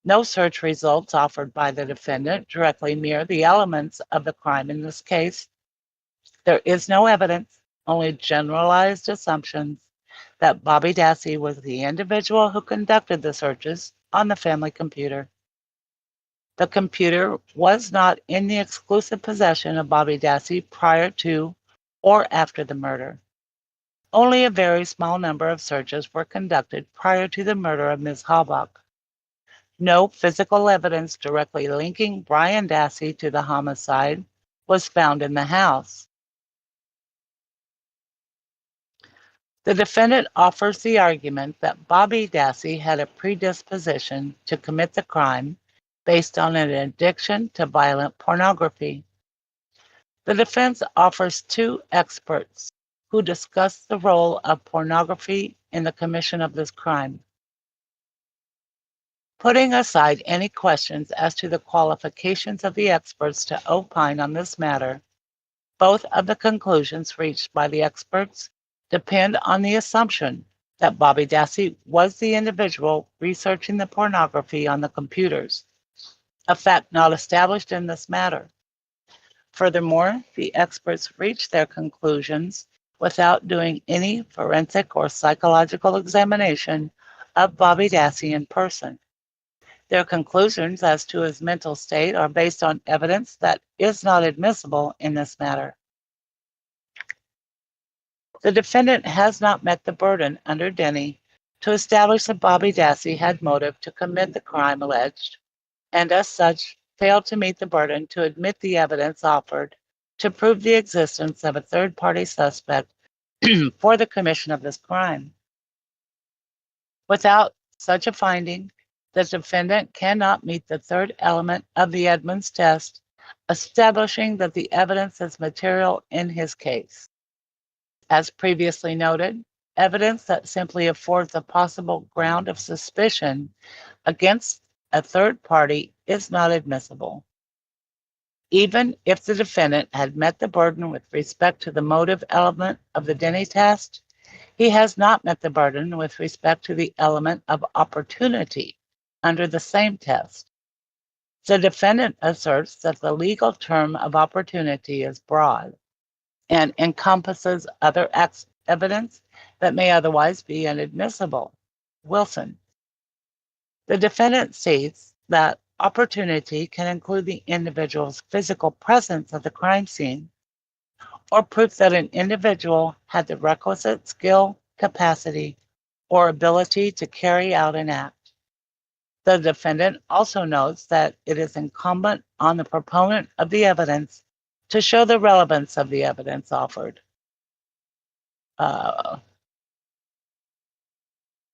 No search results offered by the defendant directly mirror the elements of the crime in this case. There is no evidence, only generalized assumptions, that Bobby Dassey was the individual who conducted the searches on the family computer. The computer was not in the exclusive possession of Bobby Dassey prior to or after the murder. Only a very small number of searches were conducted prior to the murder of Ms. Halbach. No physical evidence directly linking Brian Dassey to the homicide was found in the house. The defendant offers the argument that Bobby Dassey had a predisposition to commit the crime based on an addiction to violent pornography. The defense offers two experts who discuss the role of pornography in the commission of this crime. Putting aside any questions as to the qualifications of the experts to opine on this matter, both of the conclusions reached by the experts depend on the assumption that Bobby Dassey was the individual researching the pornography on the computers, a fact not established in this matter. Furthermore, the experts reached their conclusions without doing any forensic or psychological examination of Bobby Dassey in person. Their conclusions as to his mental state are based on evidence that is not admissible in this matter. The defendant has not met the burden under Denny to establish that Bobby Dassey had motive to commit the crime alleged, and as such, failed to meet the burden to admit the evidence offered to prove the existence of a third-party suspect for the commission of this crime. Without such a finding, the defendant cannot meet the third element of the Edmonds test, establishing that the evidence is material in his case. As previously noted, evidence that simply affords a possible ground of suspicion against a third party is not admissible. Even if the defendant had met the burden with respect to the motive element of the Denny test, he has not met the burden with respect to the element of opportunity under the same test. The defendant asserts that the legal term of opportunity is broad and encompasses other evidence that may otherwise be inadmissible. Wilson. The defendant states that opportunity can include the individual's physical presence at the crime scene or proof that an individual had the requisite skill, capacity, or ability to carry out an act. The defendant also notes that it is incumbent on the proponent of the evidence to show the relevance of the evidence offered. I'm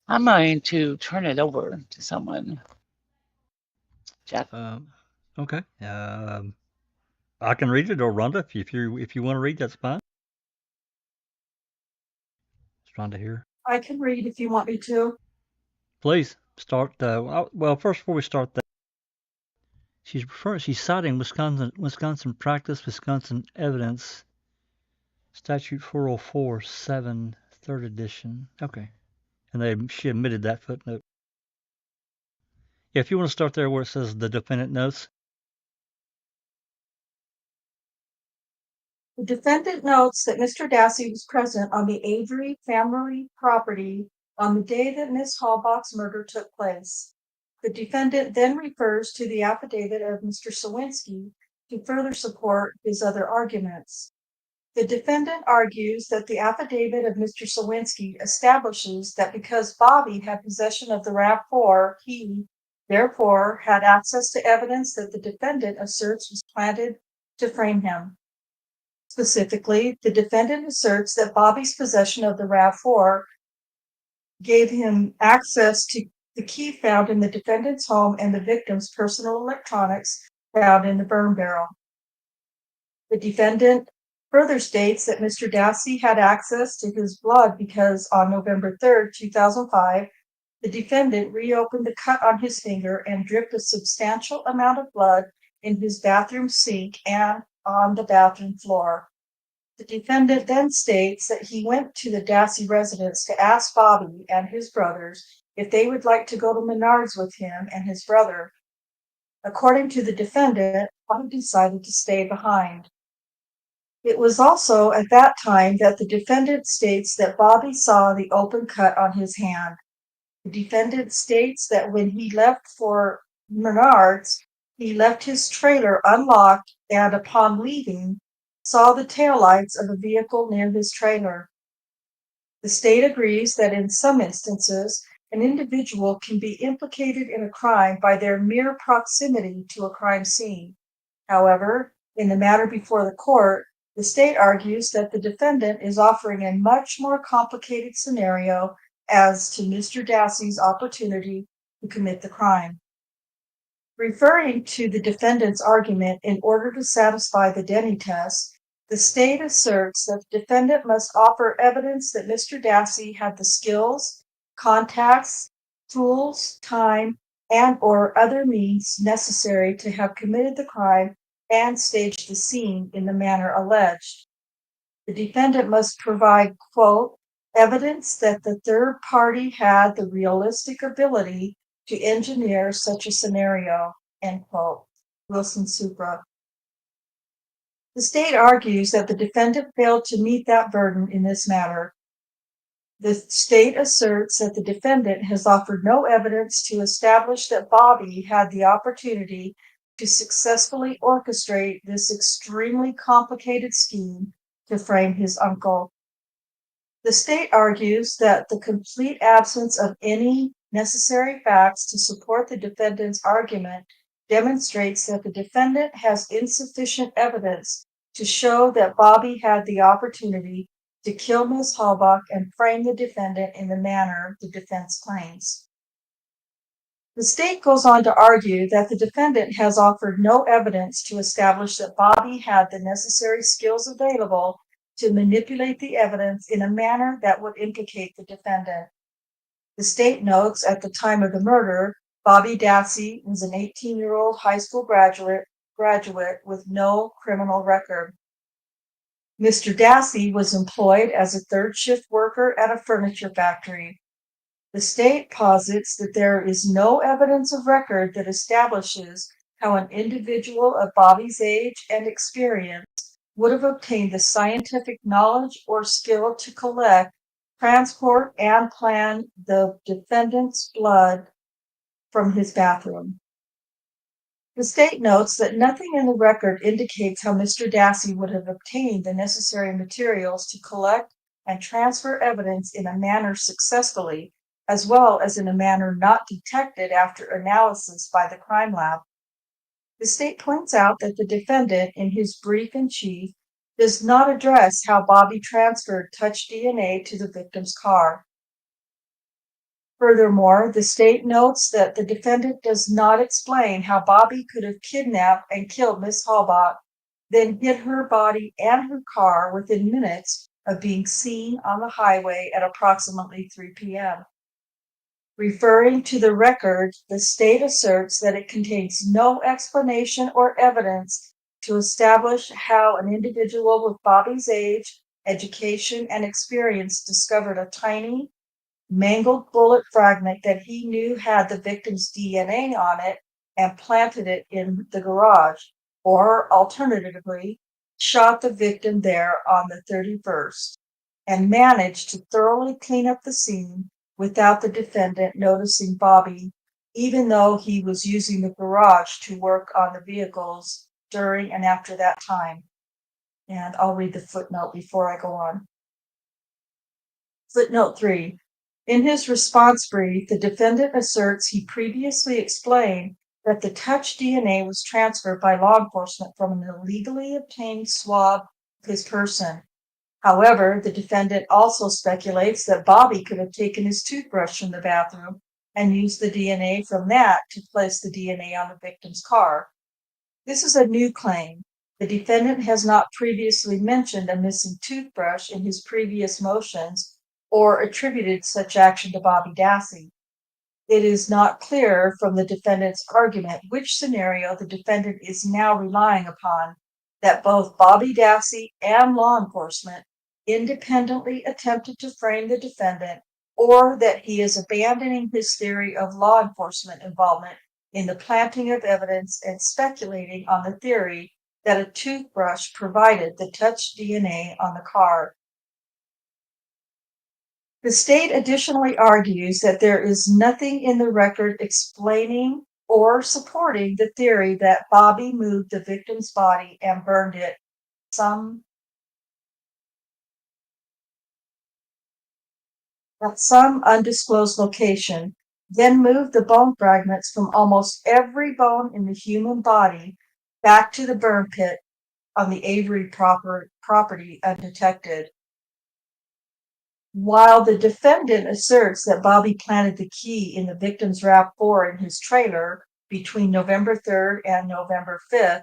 going to turn it over to someone. Jack. Okay. I can read it, or Rhonda, if you want to read, that's fine. Is Rhonda here? I can read if you want me to. Please start. Well, first, before we start that, she's citing Wisconsin practice, Wisconsin evidence, statute 404-7, third edition. Okay, and she admitted that footnote. Yeah, if you want to start there where it says the defendant notes. The defendant notes that Mr. Dassey was present on the Avery family property on the day that Ms. Halbach's murder took place. The defendant then refers to the affidavit of Mr. Sawinski to further support his other arguments. The defendant argues that the affidavit of Mr. Sawinski establishes that because Bobby had possession of the RAV4, he, therefore, had access to evidence that the defendant asserts was planted to frame him. Specifically, the defendant asserts that Bobby's possession of the RAV4 gave him access to the key found in the defendant's home and the victim's personal electronics found in the burn barrel. The defendant further states that Mr. Dassey had access to his blood because on November 3rd, 2005, the defendant reopened the cut on his finger and dripped a substantial amount of blood in his bathroom sink and on the bathroom floor. The defendant then states that he went to the Dassey residence to ask Bobby and his brothers if they would like to go to Menards with him and his brother. According to the defendant, Bobby decided to stay behind. It was also at that time that the defendant states that Bobby saw the open cut on his hand. The defendant states that when he left for Menards, he left his trailer unlocked and upon leaving, saw the taillights of a vehicle near his trailer. The state agrees that in some instances, an individual can be implicated in a crime by their mere proximity to a crime scene. However, in the matter before the court, the state argues that the defendant is offering a much more complicated scenario as to Mr. Dassey's opportunity to commit the crime. Referring to the defendant's argument in order to satisfy the Denny test, the state asserts that the defendant must offer evidence that Mr. Dassey had the skills, contacts, tools, time, and/or other means necessary to have committed the crime and staged the scene in the manner alleged. The defendant must provide, quote, evidence that the third party had the realistic ability to engineer such a scenario, end quote. Wilson Supra. The state argues that the defendant failed to meet that burden in this matter. The state asserts that the defendant has offered no evidence to establish that Bobby had the opportunity to successfully orchestrate this extremely complicated scheme to frame his uncle. The state argues that the complete absence of any necessary facts to support the defendant's argument demonstrates that the defendant has insufficient evidence to show that Bobby had the opportunity to kill Ms. Halbach and frame the defendant in the manner the defense claims. The state goes on to argue that the defendant has offered no evidence to establish that Bobby had the necessary skills available to manipulate the evidence in a manner that would implicate the defendant. The state notes at the time of the murder, Bobby Dassey was an 18-year-old high school graduate with no criminal record. Mr. Dassey was employed as a third shift worker at a furniture factory. The state posits that there is no evidence of record that establishes how an individual of Bobby's age and experience would have obtained the scientific knowledge or skill to collect, transport, and plan the defendant's blood from his bathroom. The state notes that nothing in the record indicates how Mr. Dassey would have obtained the necessary materials to collect and transfer evidence in a manner successfully, as well as in a manner not detected after analysis by the crime lab. The state points out that the defendant, in his brief in chief, does not address how Bobby transferred touch DNA to the victim's car. Furthermore, the state notes that the defendant does not explain how Bobby could have kidnapped and killed Miss Halbach, then hid her body and her car within minutes of being seen on the highway at approximately 3 p.m. Referring to the record, the state asserts that it contains no explanation or evidence to establish how an individual with Bobby's age, education, and experience discovered a tiny, mangled bullet fragment that he knew had the victim's DNA on it and planted it in the garage, or alternatively, shot the victim there on the 31st and managed to thoroughly clean up the scene without the defendant noticing Bobby, even though he was using the garage to work on the vehicles during and after that time. And I'll read the footnote before I go on. Footnote 3. In his response brief, the defendant asserts he previously explained that the touch DNA was transferred by law enforcement from an illegally obtained swab of his person. However, the defendant also speculates that Bobby could have taken his toothbrush from the bathroom and used the DNA from that to place the DNA on the victim's car. This is a new claim. The defendant has not previously mentioned a missing toothbrush in his previous motions or attributed such action to Bobby Dassey. It is not clear from the defendant's argument which scenario the defendant is now relying upon, that both Bobby Dassey and law enforcement independently attempted to frame the defendant, or that he is abandoning his theory of law enforcement involvement in the planting of evidence and speculating on the theory that a toothbrush provided the touch DNA on the car. The state additionally argues that there is nothing in the record explaining or supporting the theory that Bobby moved the victim's body and burned it at some undisclosed location, then moved the bone fragments from almost every bone in the human body back to the burn pit on the Avery property undetected. While the defendant asserts that Bobby planted the key in the victim's RAV4 in his trailer between November 3rd and November 5th,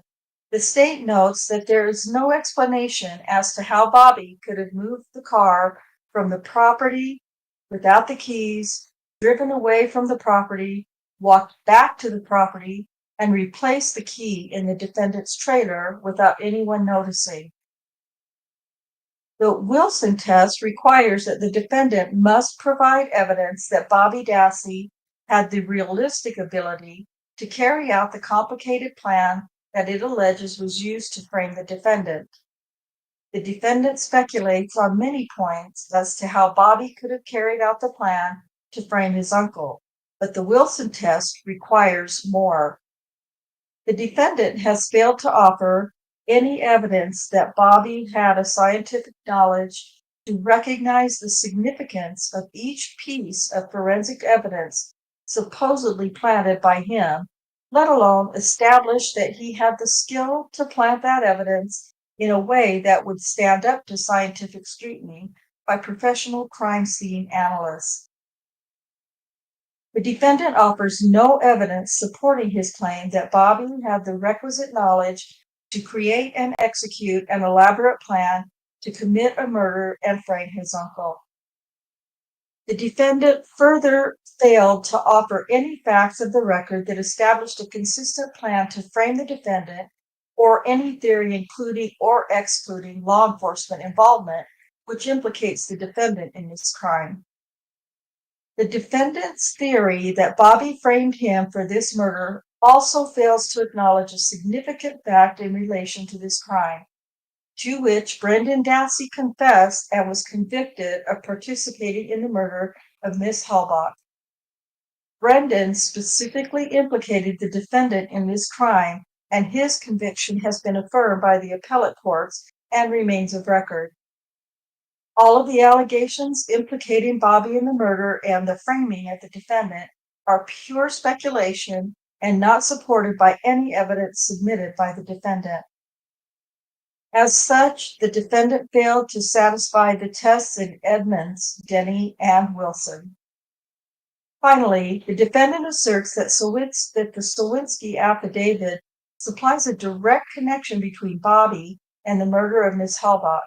the state notes that there is no explanation as to how Bobby could have moved the car from the property without the keys, driven away from the property, walked back to the property, and replaced the key in the defendant's trailer without anyone noticing. The Wilson test requires that the defendant must provide evidence that Bobby Dassey had the realistic ability to carry out the complicated plan that it alleges was used to frame the defendant. The defendant speculates on many points as to how Bobby could have carried out the plan to frame his uncle, but the Wilson test requires more. The defendant has failed to offer any evidence that Bobby had a scientific knowledge to recognize the significance of each piece of forensic evidence supposedly planted by him, let alone establish that he had the skill to plant that evidence in a way that would stand up to scientific scrutiny by professional crime scene analysts. The defendant offers no evidence supporting his claim that Bobby had the requisite knowledge to create and execute an elaborate plan to commit a murder and frame his uncle. The defendant further failed to offer any facts of the record that established a consistent plan to frame the defendant, or any theory including or excluding law enforcement involvement, which implicates the defendant in this crime. The defendant's theory that Bobby framed him for this murder also fails to acknowledge a significant fact in relation to this crime, to which Brendan Dassey confessed and was convicted of participating in the murder of Miss Halbach. Brendan specifically implicated the defendant in this crime, and his conviction has been affirmed by the appellate courts and remains of record. All of the allegations implicating Bobby in the murder and the framing of the defendant are pure speculation and not supported by any evidence submitted by the defendant. As such, the defendant failed to satisfy the tests in Edmonds, Denny, and Wilson. Finally, the defendant asserts that the Sawinski affidavit supplies a direct connection between Bobby and the murder of Ms. Halbach.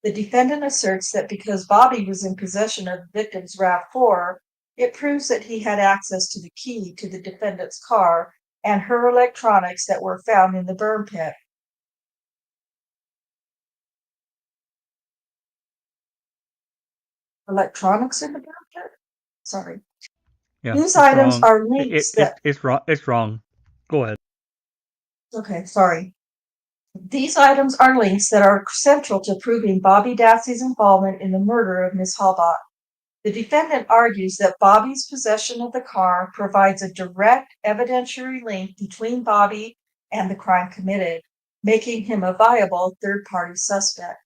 The defendant asserts that because Bobby was in possession of the victim's RAV4, it proves that he had access to the key to the defendant's car and her electronics that were found in the burn pit. Electronics in the burn pit? Sorry. Yeah, These it's items wrong. are links that. It's wrong. It's wrong. Go ahead. Okay, sorry. These items are links that are central to proving Bobby Dassey's involvement in the murder of Ms. Halbach. The defendant argues that Bobby's possession of the car provides a direct evidentiary link between Bobby and the crime committed, making him a viable third-party suspect.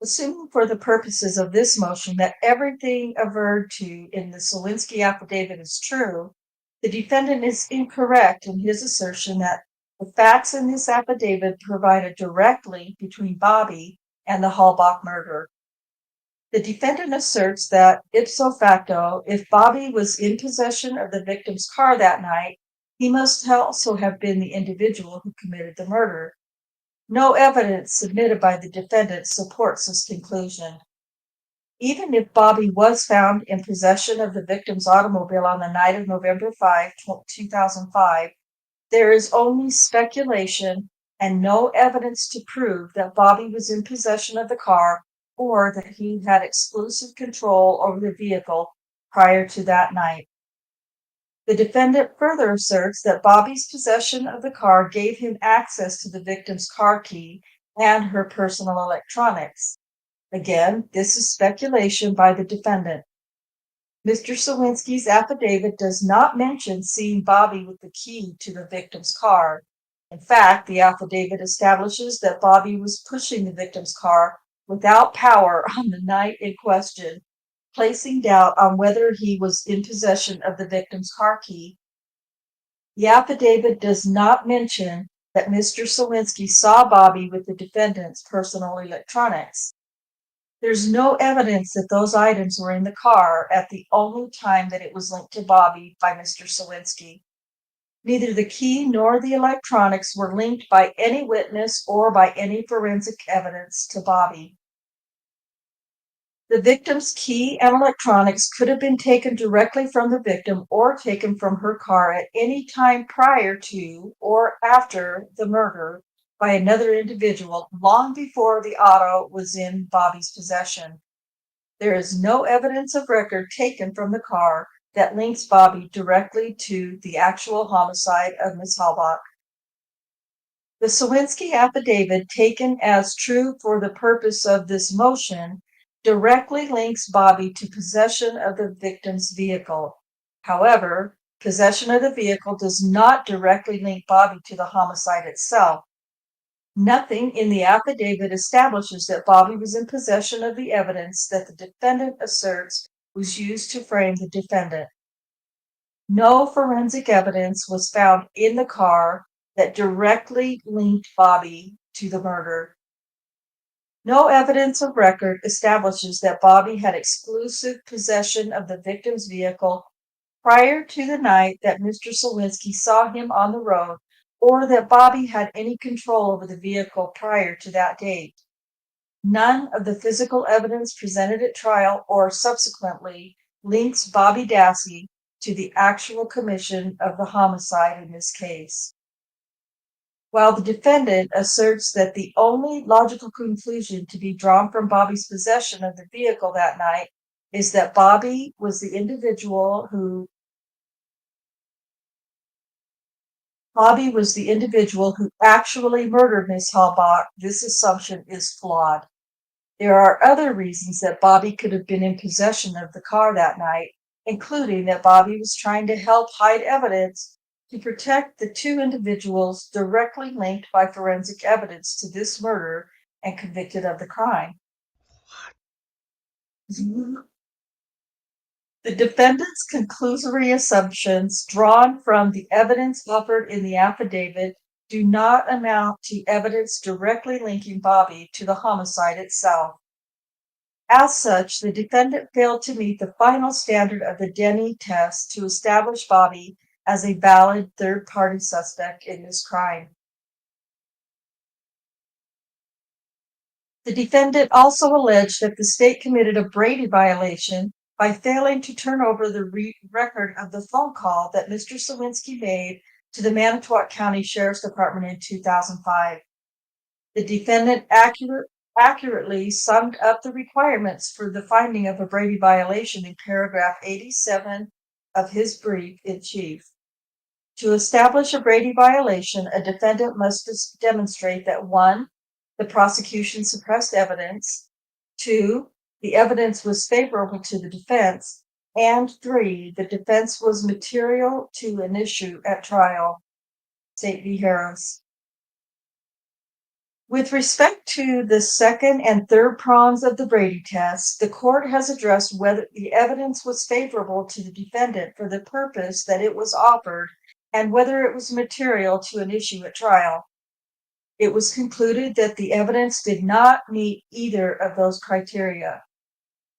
Assuming for the purposes of this motion that everything averred to in the Sawinski affidavit is true, the defendant is incorrect in his assertion that the facts in this affidavit provide a direct link between Bobby and the Halbach murder. The defendant asserts that, ipso facto, if Bobby was in possession of the victim's car that night, he must also have been the individual who committed the murder. No evidence submitted by the defendant supports this conclusion. Even if Bobby was found in possession of the victim's automobile on the night of November 5, 2005, there is only speculation and no evidence to prove that Bobby was in possession of the car or that he had exclusive control over the vehicle prior to that night. The defendant further asserts that Bobby's possession of the car gave him access to the victim's car key and her personal electronics. Again, this is speculation by the defendant. Mr. Sawinski's affidavit does not mention seeing Bobby with the key to the victim's car. In fact, the affidavit establishes that Bobby was pushing the victim's car without power on the night in question, placing doubt on whether he was in possession of the victim's car key. The affidavit does not mention that Mr. Sawinski saw Bobby with the defendant's personal electronics. There's no evidence that those items were in the car at the only time that it was linked to Bobby by Mr. Sawinski. Neither the key nor the electronics were linked by any witness or by any forensic evidence to Bobby. The victim's key and electronics could have been taken directly from the victim or taken from her car at any time prior to or after the murder by another individual long before the auto was in Bobby's possession. There is no evidence of record taken from the car that links Bobby directly to the actual homicide of Ms. Halbach. The Sawinski affidavit, taken as true for the purpose of this motion, directly links Bobby to possession of the victim's vehicle. However, possession of the vehicle does not directly link Bobby to the homicide itself. Nothing in the affidavit establishes that Bobby was in possession of the evidence that the defendant asserts was used to frame the defendant. No forensic evidence was found in the car that directly linked Bobby to the murder. No evidence of record establishes that Bobby had exclusive possession of the victim's vehicle prior to the night that Mr. Sawinski saw him on the road, or that Bobby had any control over the vehicle prior to that date. None of the physical evidence presented at trial or subsequently links Bobby Dassey to the actual commission of the homicide in this case. While the defendant asserts that the only logical conclusion to be drawn from Bobby's possession of the vehicle that night is that Bobby was the individual who actually murdered Ms. Halbach, this assumption is flawed. There are other reasons that Bobby could have been in possession of the car that night, including that Bobby was trying to help hide evidence to protect the two individuals directly linked by forensic evidence to this murder and convicted of the crime. The defendant's conclusory assumptions drawn from the evidence offered in the affidavit do not amount to evidence directly linking Bobby to the homicide itself. As such, the defendant failed to meet the final standard of the Denny test to establish Bobby as a valid third-party suspect in this crime. The defendant also alleged that the state committed a Brady violation by failing to turn over the record of the phone call that Mr. Sawinski made to the Manitowoc County Sheriff's Department in 2005. The defendant accurately summed up the requirements for the finding of a Brady violation in paragraph 87 of his brief in chief. To establish a Brady violation, a defendant must demonstrate that 1, the prosecution suppressed evidence, 2, the evidence was favorable to the defense, and 3, the defense was material to an issue at trial. State v. Harris. With respect to the second and third prongs of the Brady test, the court has addressed whether the evidence was favorable to the defendant for the purpose that it was offered and whether it was material to an issue at trial. It was concluded that the evidence did not meet either of those criteria.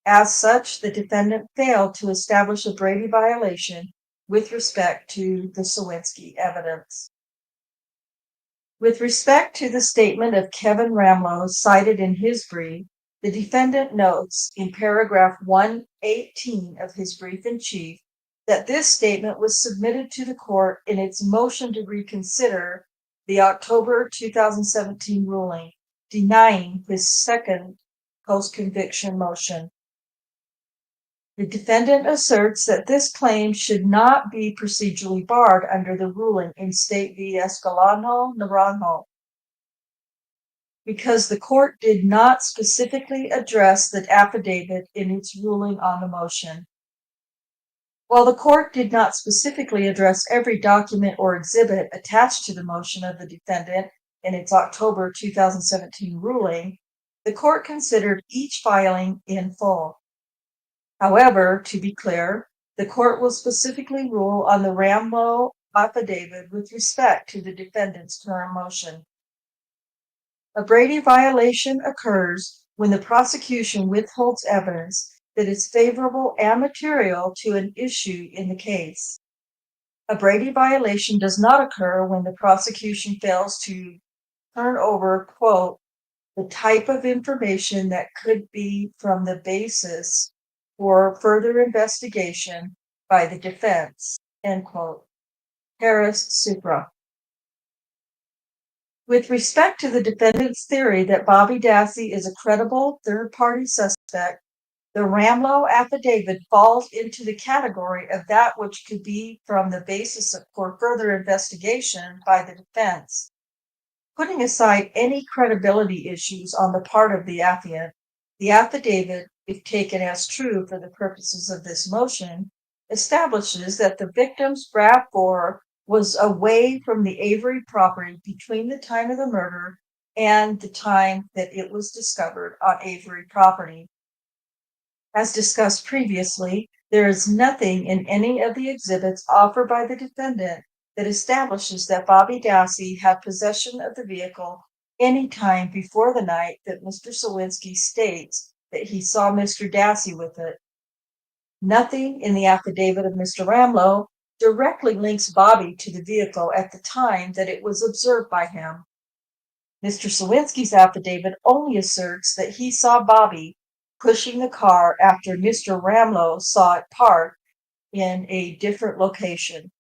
As such, the defendant failed to establish a Brady violation with respect to the Sawinski evidence. With respect to the statement of Kevin Ramlow cited in his brief, the defendant notes in paragraph 118 of his brief in chief that this statement was submitted to the court in its motion to reconsider the October 2017 ruling, denying his second post-conviction motion. The defendant asserts that this claim should not be procedurally barred under the ruling in State v. Escalano Naranjo, because the court did not specifically address the affidavit in its ruling on the motion. While the court did not specifically address every document or exhibit attached to the motion of the defendant in its October 2017 ruling, the court considered each filing in full. However, to be clear, the court will specifically rule on the Ramlow affidavit with respect to the defendant's current motion. A Brady violation occurs when the prosecution withholds evidence that is favorable and material to an issue in the case. A Brady violation does not occur when the prosecution fails to turn over, quote, the type of information that could be from the basis for further investigation by the defense, end quote. Harris Supra. With respect to the defendant's theory that Bobby Dassey is a credible third-party suspect, the Ramlow affidavit falls into the category of that which could be from the basis for further investigation by the defense. Putting aside any credibility issues on the part of the affiant, the affidavit, if taken as true for the purposes of this motion, establishes that the victim's RAV4 was away from the Avery property between the time of the murder and the time that it was discovered on Avery property. As discussed previously, there is nothing in any of the exhibits offered by the defendant that establishes that Bobby Dassey had possession of the vehicle any time before the night that Mr. Sawinski states that he saw Mr. Dassey with it. Nothing in the affidavit of Mr. Ramlow directly links Bobby to the vehicle at the time that it was observed by him. Mr. Sawinski's affidavit only asserts that he saw Bobby pushing the car after Mr. Ramlow saw it parked in a different location.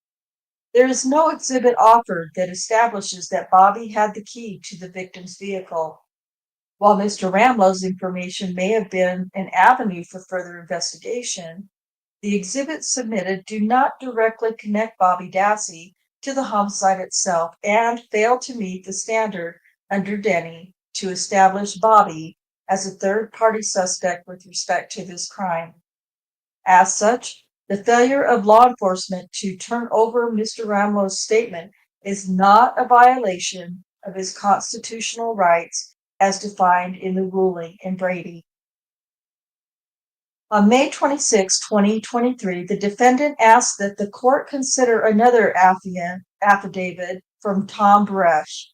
There is no exhibit offered that establishes that Bobby had the key to the victim's vehicle. While Mr. Ramlow's information may have been an avenue for further investigation, the exhibits submitted do not directly connect Bobby Dassey to the homicide itself and fail to meet the standard under Denny to establish Bobby as a third-party suspect with respect to this crime. As such, The failure of law enforcement to turn over Mr. Ramos' statement is not a violation of his constitutional rights as defined in the ruling in Brady. On May 26, 2023, the defendant asked that the court consider another affidavit from Tom Baresh.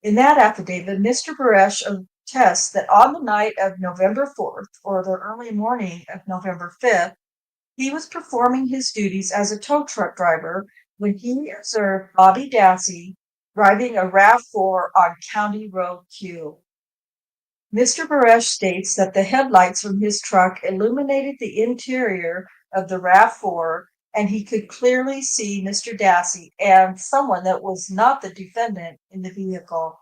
In that affidavit, Mr. Baresh attests that on the night of November 4th or the early morning of November 5th, he was performing his duties as a tow truck driver when he observed Bobby Dassey driving a RAV4 on County Road Q. Mr. Baresh states that the headlights from his truck illuminated the interior of the RAV4 and he could clearly see Mr. Dassey and someone that was not the defendant in the vehicle.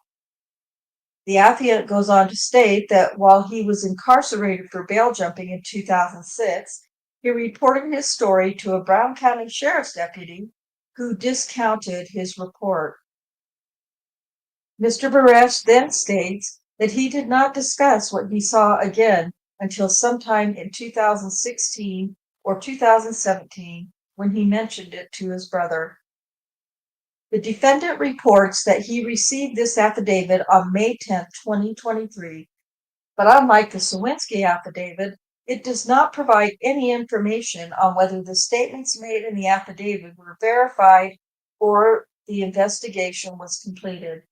The affiant goes on to state that while he was incarcerated for bail jumping in 2006, he reported his story to a Brown County Sheriff's deputy who discounted his report. Mr. Baresh then states that he did not discuss what he saw again until sometime in 2016 or 2017 when he mentioned it to his brother. The defendant reports that he received this affidavit on May 10, 2023, but unlike the Sawinski affidavit, it does not provide any information on whether the statements made in the affidavit were verified or the investigation was completed.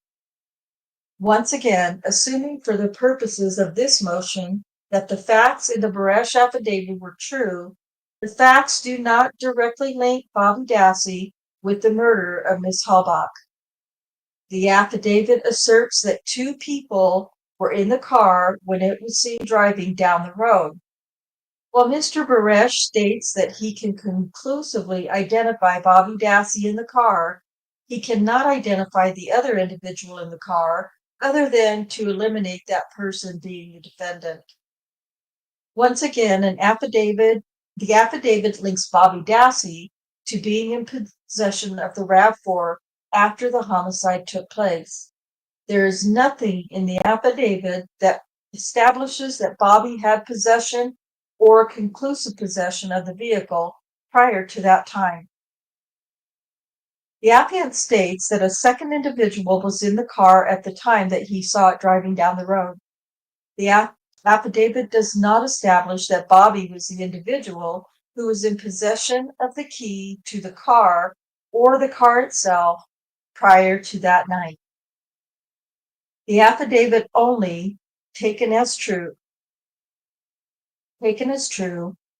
Once again, assuming for the purposes of this motion that the facts in the Baresh affidavit were true, the facts do not directly link Bobby Dassey with the murder of Ms. Halbach. The affidavit asserts that two people were in the car when it was seen driving down the road. While Mr. Baresh states that he can conclusively identify Bobby Dassey in the car, he cannot identify the other individual in the car other than to eliminate that person being the defendant. Once again, the affidavit links Bobby Dassey to being in possession of the RAV4 after the homicide took place. There is nothing in the affidavit that establishes that Bobby had possession or conclusive possession of the vehicle prior to that time. The affiant states that a second individual was in the car at the time that he saw it driving down the road. The affidavit does not establish that Bobby was the individual who was in possession of the key to the car or the car itself prior to that night. The affidavit only, taken as true,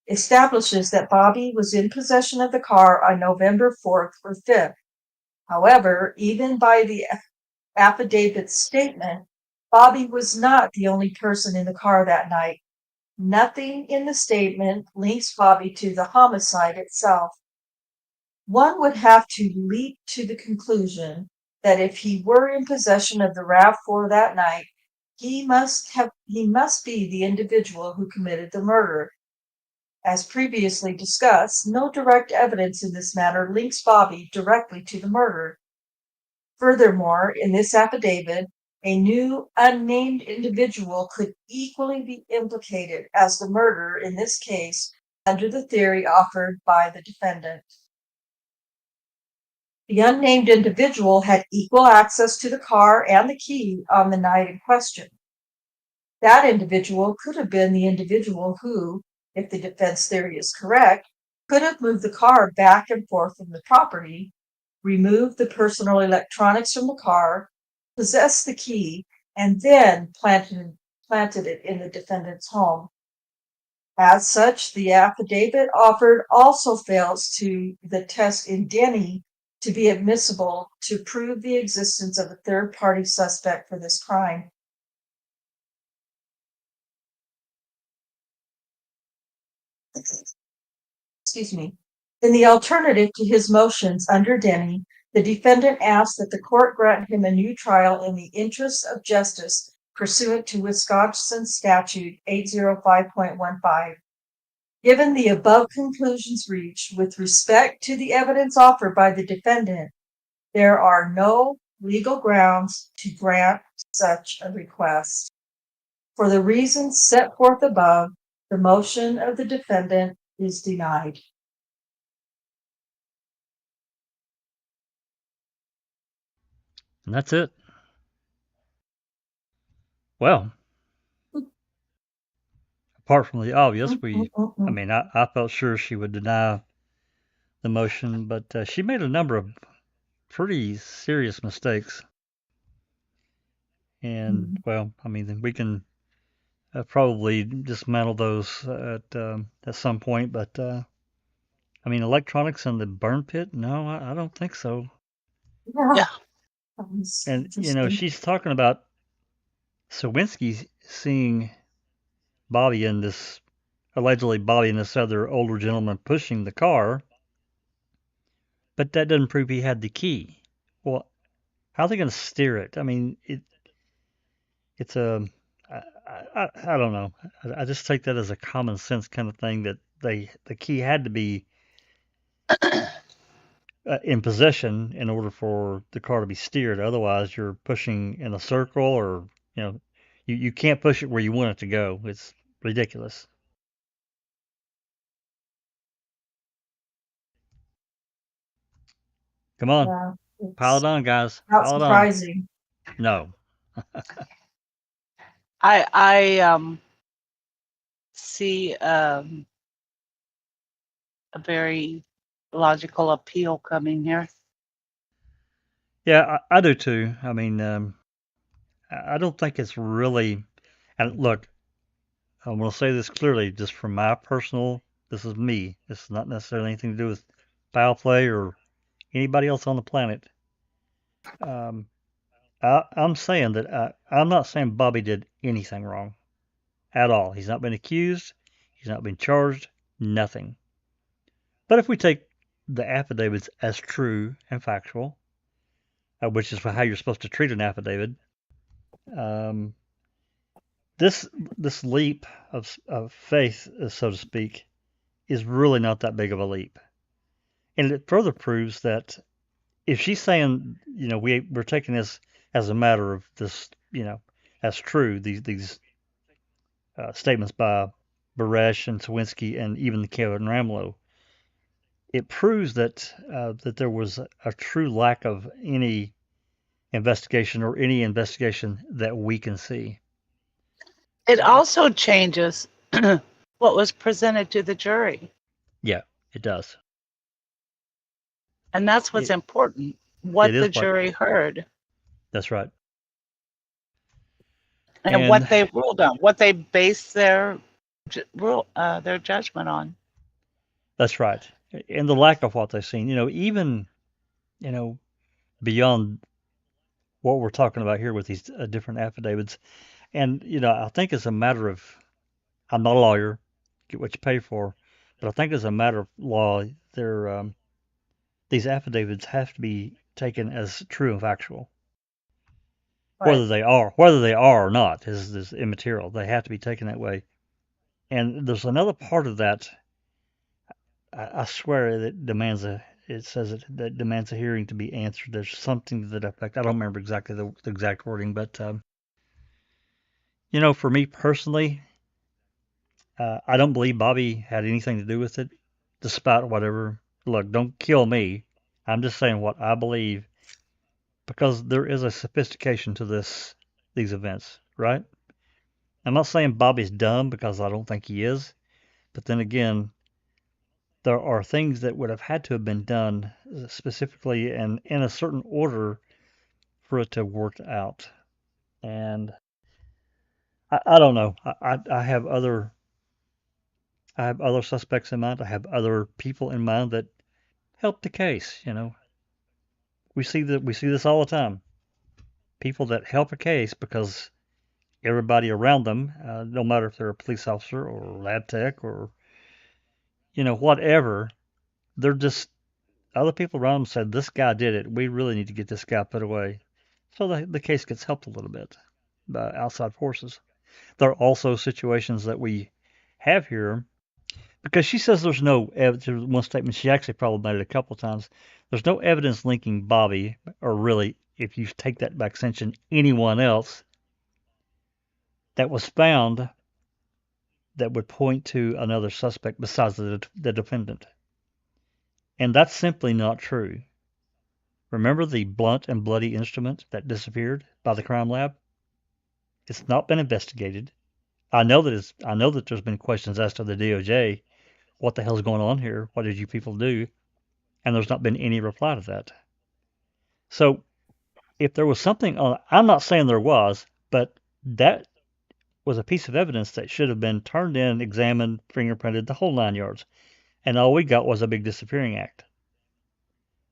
establishes that Bobby was in possession of the car on November 4th or 5th. However, even by the affidavit's statement, Bobby was not the only person in the car that night. Nothing in the statement links Bobby to the homicide itself. One would have to leap to the conclusion that if he were in possession of the RAV4 that night, he must be the individual who committed the murder. As previously discussed, no direct evidence in this matter links Bobby directly to the murder. Furthermore, in this affidavit, a new unnamed individual could equally be implicated as the murderer in this case under the theory offered by the defendant. The unnamed individual had equal access to the car and the key on the night in question. That individual could have been the individual who, if the defense theory is correct, could have moved the car back and forth from the property, removed the personal electronics from the car, possessed the key, and then planted it in the defendant's home. As such, the affidavit offered also fails to the test in Denny to be admissible to prove the existence of a third-party suspect for this crime. In the alternative to his motions under Denny, the defendant asked that the court grant him a new trial in the interest of justice pursuant to Wisconsin Statute 805.15. Given the above conclusions reached with respect to the evidence offered by the defendant, there are no legal grounds to grant such a request. For the reasons set forth above, the motion of the defendant is denied. And that's it. Well, apart from the obvious, I felt sure she would deny the motion, but she made a number of pretty serious mistakes. And, well, I mean, we can probably dismantle those at some point, but I mean, electronics in the burn pit? No, I don't think so. Yeah. And, you know, she's talking about Sawinski seeing allegedly Bobby and this other older gentleman pushing the car, but that doesn't prove he had the key. Well, how are they going to steer it? I mean, it's a, I don't know. I just take that as a common sense kind of thing that the key had to be in possession in order for the car to be steered. Otherwise, you're pushing in a circle, or you can't push it where you want it to go. It's ridiculous. Come on, pile it on, guys. Not Pile it on. surprising. No. I see a very logical appeal coming here. Yeah, I do too. I mean, I don't think it's really. And look, I'm going to say this clearly, just from my personal. This is me. This is not necessarily anything to do with foul play or anybody else on the planet. I'm saying that I'm not saying Bobby did anything wrong at all. He's not been accused. He's not been charged. Nothing. But if we take the affidavits as true and factual, which is how you're supposed to treat an affidavit, this leap of faith, so to speak, is really not that big of a leap. And it further proves that if she's saying, we're taking this as a matter of this, as true, these statements by Baresh and Sawinski and even Kevin Ramlow, it proves that that there was a true lack of any investigation or any investigation that we can see. It also changes what was presented to the jury. Yeah, it does. And that's what's important, what the jury heard. That's right. And what they ruled on, what they based their judgment on. That's right. And the lack of what they've seen, even, beyond what we're talking about here with these different affidavits. And, I think it's a matter of, I'm not a lawyer, get what you pay for, but I think as a matter of law, these affidavits have to be taken as true and factual. Right. Whether they are or not is immaterial. They have to be taken that way. And there's another part of that. I swear that demands a hearing to be answered. There's something to that effect. I don't remember exactly the exact wording, but for me personally, I don't believe Bobby had anything to do with it, despite whatever. Look, don't kill me. I'm just saying what I believe, because there is a sophistication to these events, right? I'm not saying Bobby's dumb, because I don't think he is, but then again, there are things that would have had to have been done specifically and in a certain order for it to have worked out. And I don't know. I have other suspects in mind. I have other people in mind that help the case. We see this all the time. People that help a case because everybody around them, no matter if they're a police officer or lab tech or whatever, they're just other people around them said, this guy did it. We really need to get this guy put away. So the case gets helped a little bit by outside forces. There are also situations that we have here, because she says there's no evidence. One statement, she actually probably made it a couple of times. There's no evidence linking Bobby, or really, if you take that by extension, anyone else that was found that would point to another suspect besides the defendant. And that's simply not true. Remember the blunt and bloody instrument that disappeared by the crime lab? It's not been investigated. I know that there's been questions asked of the DOJ. What the hell's going on here? What did you people do? And there's not been any reply to that. So if there was something I'm not saying there was, but that was a piece of evidence that should have been turned in, examined, fingerprinted, the whole 9 yards. And all we got was a big disappearing act.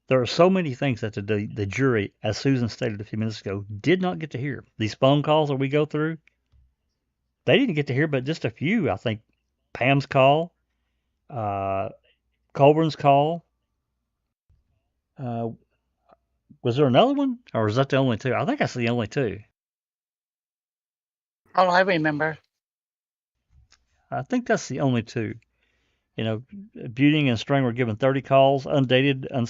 There are so many things that the jury, as Susan stated a few minutes ago, did not get to hear. These phone calls that we go through, they didn't get to hear but just a few. I think Pam's call, Colburn's call. Was there another one? Or is that the only two? I think that's the only two. All I remember. I think that's the only two. You know, Buting and String were given 30 calls, undated, no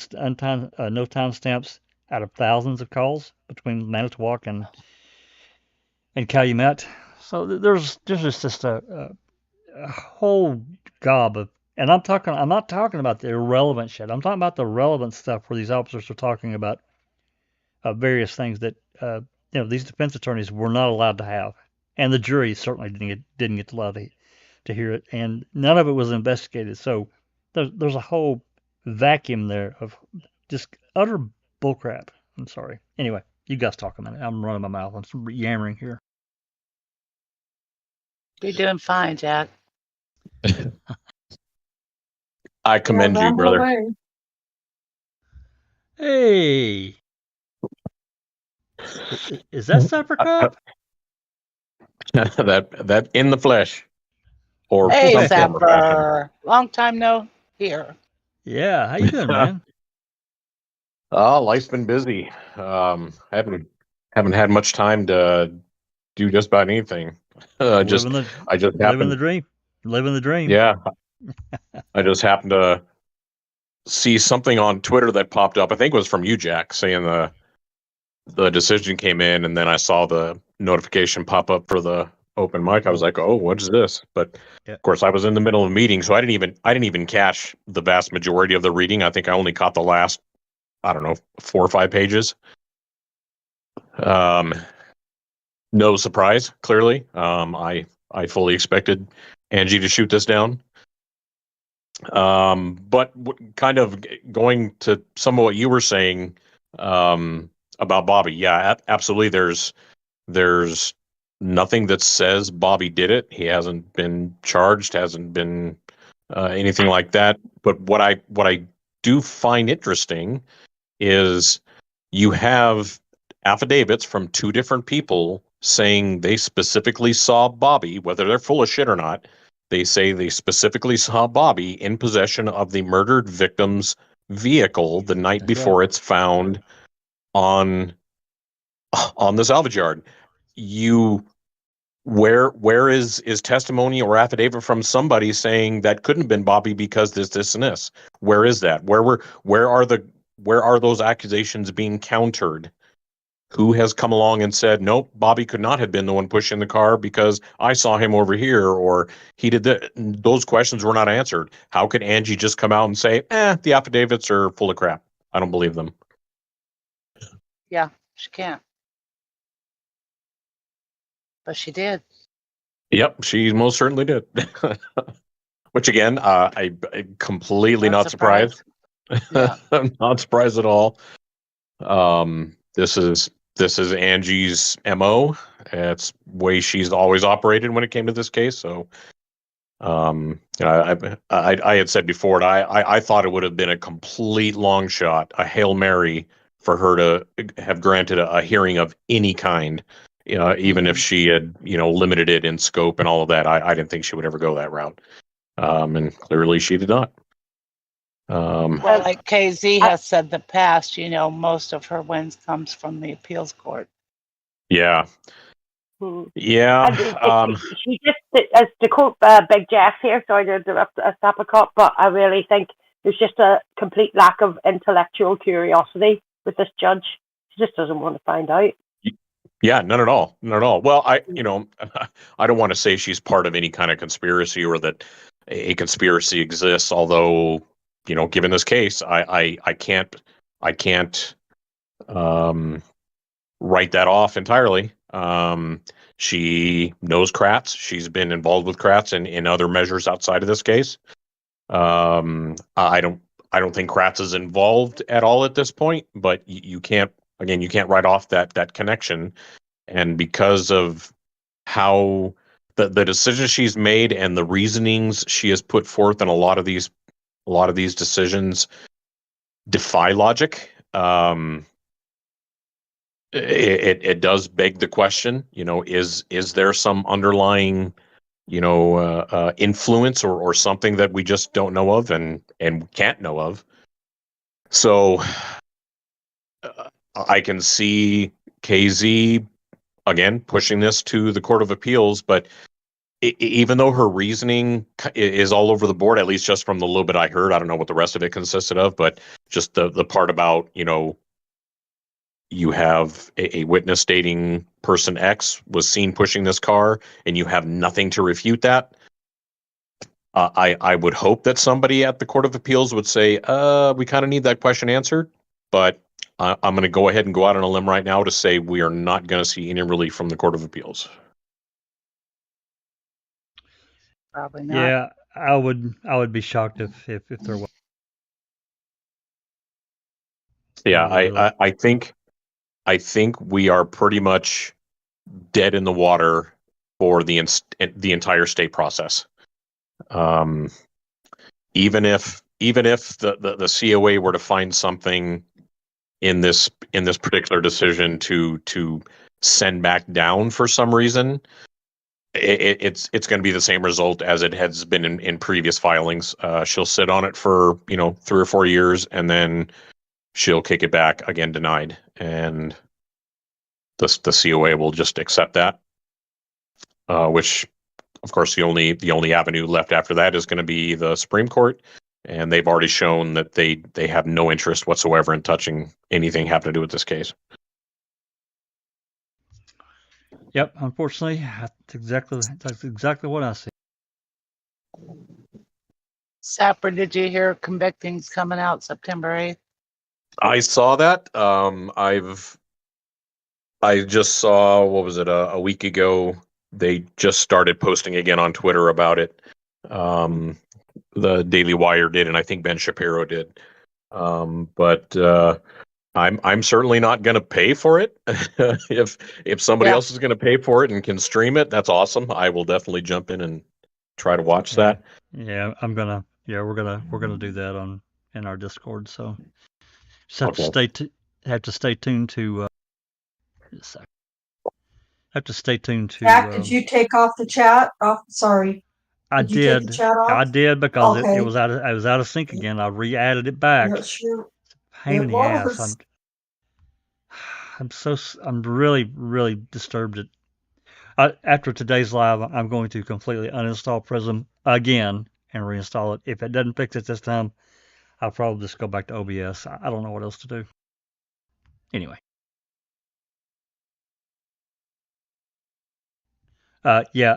timestamps, out of thousands of calls between Manitowoc and Calumet. So there's just a whole gob of, and I'm not talking about the irrelevant shit. I'm talking about the relevant stuff where these officers are talking about various things that these defense attorneys were not allowed to have, and the jury certainly didn't get allowed to hear it, and none of it was investigated. So there's a whole vacuum there of just utter bullcrap. I'm sorry. Anyway, you guys talk a minute. I'm running my mouth. I'm yammering here. You're doing fine, Jack. I commend you, brother. Away. Hey, is that Supper Cup? that in the flesh. Or Hey, some form of fashion. Zapper. Long time no hear. Yeah, how you doing, man? Oh, life's been busy. Haven't had much time to do just about anything. I just living happened, the dream. Living the dream. yeah. I just happened to see something on Twitter that popped up. I think it was from you, Jack, saying the decision came in, and then I saw the notification pop up for the open mic. I was like, "Oh, what is this?" But of course, I was in the middle of a meeting, so I didn't even catch the vast majority of the reading. I think I only caught the last, I don't know, 4 or 5 pages. No surprise, clearly. I fully expected Angie to shoot this down. But kind of going to some of what you were saying about Bobby, yeah, absolutely. There's nothing that says Bobby did it. He hasn't been charged, hasn't been anything like that. But what I do find interesting is you have affidavits from 2 different people saying they specifically saw Bobby, whether they're full of shit or not. They say they specifically saw Bobby in possession of the murdered victim's vehicle the night before it's found on the salvage yard. Where is testimony or affidavit from somebody saying that couldn't have been Bobby because this and this? Where is that? Where are those accusations being countered? Who has come along and said, nope, Bobby could not have been the one pushing the car because I saw him over here, or he did that? Those questions were not answered. How could Angie just come out and say, the affidavits are full of crap? I don't believe them. Yeah, she can't. But she did. Yep, she most certainly did. Which again, I completely not surprised. Yeah. I'm not surprised at all. This is Angie's MO. It's the way she's always operated when it came to this case. So, I had said before, I thought it would have been a complete long shot, a Hail Mary, for her to have granted a hearing of any kind. Even if she had, limited it in scope and all of that, I didn't think she would ever go that route. And clearly she did not. Well, like KZ has said in the past, most of her wins comes from the appeals court. Yeah. Yeah. She just, as to quote Big Jeff here, sorry to interrupt a Sappercop, but I really think there's just a complete lack of intellectual curiosity with this judge. She just doesn't want to find out. Yeah, none at all. None at all. Well, I don't want to say she's part of any kind of conspiracy or that a conspiracy exists, although, given this case, I can't write that off entirely. She knows Kratz. She's been involved with Kratz in other measures outside of this case. I don't think Kratz is involved at all at this point, but you can't write off that connection. And because of how the decisions she's made and the reasonings she has put forth in a lot of these decisions defy logic. It does beg the question, is there some underlying, influence or something that we just don't know of and can't know of? So I can see KZ again pushing this to the Court of Appeals, but even though her reasoning is all over the board, at least just from the little bit I heard, I don't know what the rest of it consisted of, but just the part about, you have a witness stating person X was seen pushing this car and you have nothing to refute that. I would hope that somebody at the Court of Appeals would say, we kind of need that question answered, but I'm going to go ahead and go out on a limb right now to say we are not going to see any relief from the Court of Appeals. Probably not. Yeah, I would be shocked if there was. Yeah, Really. I think we are pretty much dead in the water for the entire state process. Even if the COA were to find something in this particular decision to send back down for some reason, it's going to be the same result as it has been in previous filings. She'll sit on it for 3 or 4 years and then she'll kick it back again, denied, and the COA will just accept that. Which, of course, the only avenue left after that is going to be the Supreme Court, and they've already shown that they have no interest whatsoever in touching anything having to do with this case. Yep, unfortunately, that's exactly what I see. Sapper, did you hear convicting's coming out September 8th? I saw that. I just saw, what was it, a week ago, they just started posting again on Twitter about it. The Daily Wire did, and I think Ben Shapiro did. But I'm certainly not going to pay for it. If somebody else is going to pay for it and can stream it, that's awesome. I will definitely jump in and try to watch that. Yeah, we're gonna do that in our Discord. So just have to stay tuned to. Jack, did you take off the chat? Oh, sorry. I Did you take the chat off? I did because Okay. it was out of sync again. I re-added it back. Yeah, sure. Pain in the ass. was. I'm really disturbed. After today's live, I'm going to completely uninstall Prism again and reinstall it. If it doesn't fix it this time, I'll probably just go back to OBS. I don't know what else to do. Anyway. Yeah,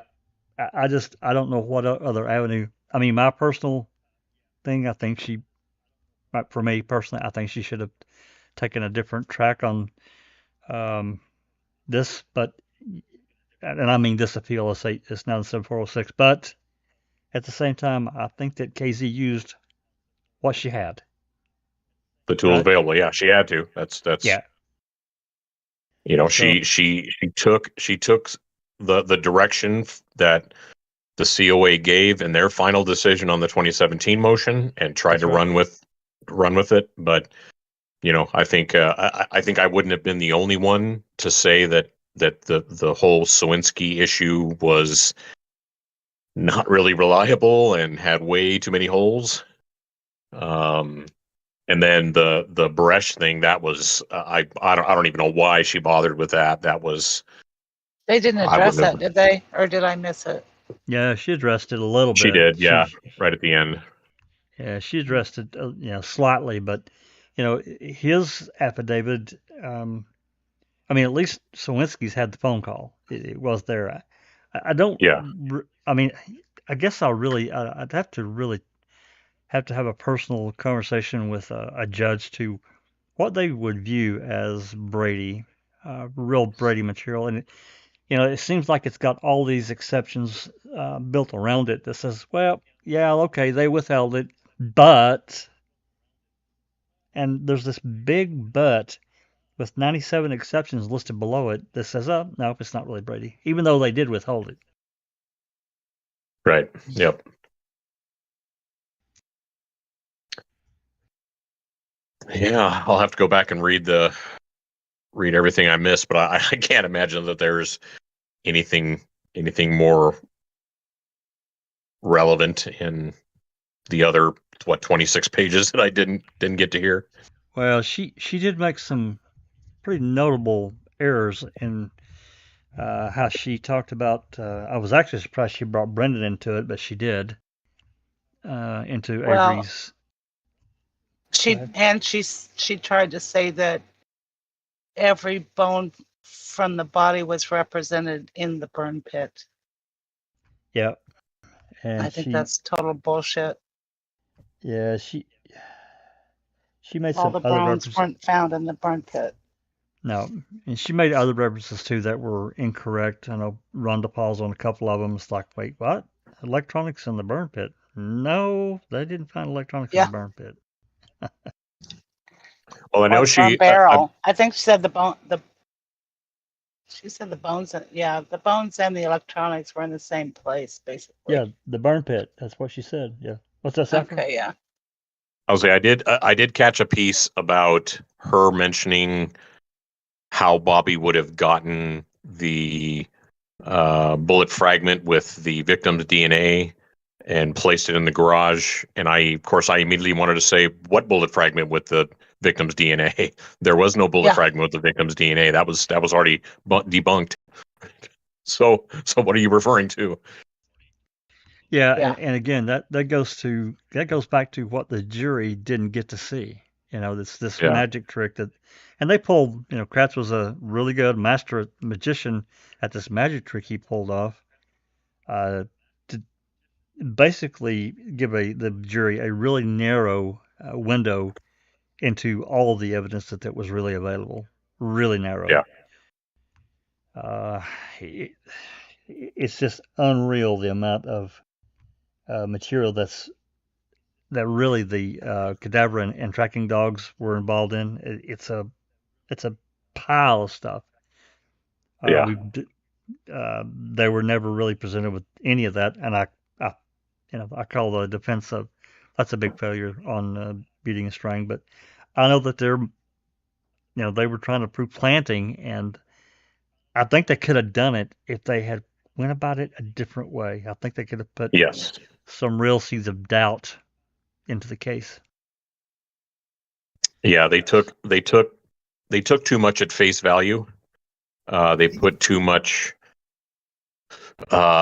I don't know what other avenue. I mean, my personal thing, I think for me personally, I think she should have taken a different track on this, but, and I mean this appeal, it's 97406, but at the same time, I think that KZ used what she had. The tools available, yeah, she had to. That's yeah. She took the direction that the COA gave in their final decision on the 2017 motion and tried to run with it. But I think I wouldn't have been the only one to say that the whole Sawinski issue was not really reliable and had way too many holes. And then the Bresh thing, that was I don't even know why she bothered with that. That was. They didn't address that, did they? Or did I miss it? Yeah, she addressed it a little bit. She did, yeah, right at the end. Yeah, she addressed it, slightly, but, his affidavit, I mean, at least Sawinski's had the phone call. It was there. I don't, I mean, I guess I'd have to have a personal conversation with a judge to what they would view as Brady, real Brady material. And it seems like it's got all these exceptions built around it that says, well, yeah, okay, they withheld it, but, and there's this big but with 97 exceptions listed below it that says, oh, no, it's not really Brady, even though they did withhold it. Right. Yep. Yeah, I'll have to go back and read everything I missed, but I can't imagine that there's anything more relevant in the other 26 pages that I didn't get to hear. Well, she did make some pretty notable errors in how she talked about. I was actually surprised she brought Brendan into it, but she did into Well, Avery's. she tried to say that every bone from the body was represented in the burn pit. Yeah, and I think that's total bullshit. Yeah, she made All some the other bones references. weren't found in the burn pit. No, and she made other references too that were incorrect. I know Rhonda paused on a couple of them. It's like, wait, what? Electronics in the burn pit? No, they didn't find electronics in Yeah. the burn pit. Well, I know Or she. barrel. I think she said the bone. She said the bones. The bones and the electronics were in the same place, basically. Yeah, the burn pit. That's what she said. Yeah. What's that, Saffron? Okay. Yeah. I was like, I did catch a piece about her mentioning how Bobby would have gotten the bullet fragment with the victim's DNA and placed it in the garage. And I immediately wanted to say, what bullet fragment with the victim's DNA? There was no bullet fragment with the victim's DNA. That was already debunked. So what are you referring to? Yeah. And again, that goes back to what the jury didn't get to see. This magic trick and they pulled. Kratz was a really good master magician at this magic trick he pulled off. To basically give the jury a really narrow window into all the evidence that was really available. Really narrow. Yeah. It's just unreal the amount of material that really the cadaver and tracking dogs were involved in. It's a pile of stuff. They were never really presented with any of that, and I call the defense that's a big failure on Beating and Strang. But I know that they were trying to prove planting, and I think they could have done it if they had went about it a different way. I think they could have put some real seeds of doubt into the case. Yeah, they took too much at face value. They put too much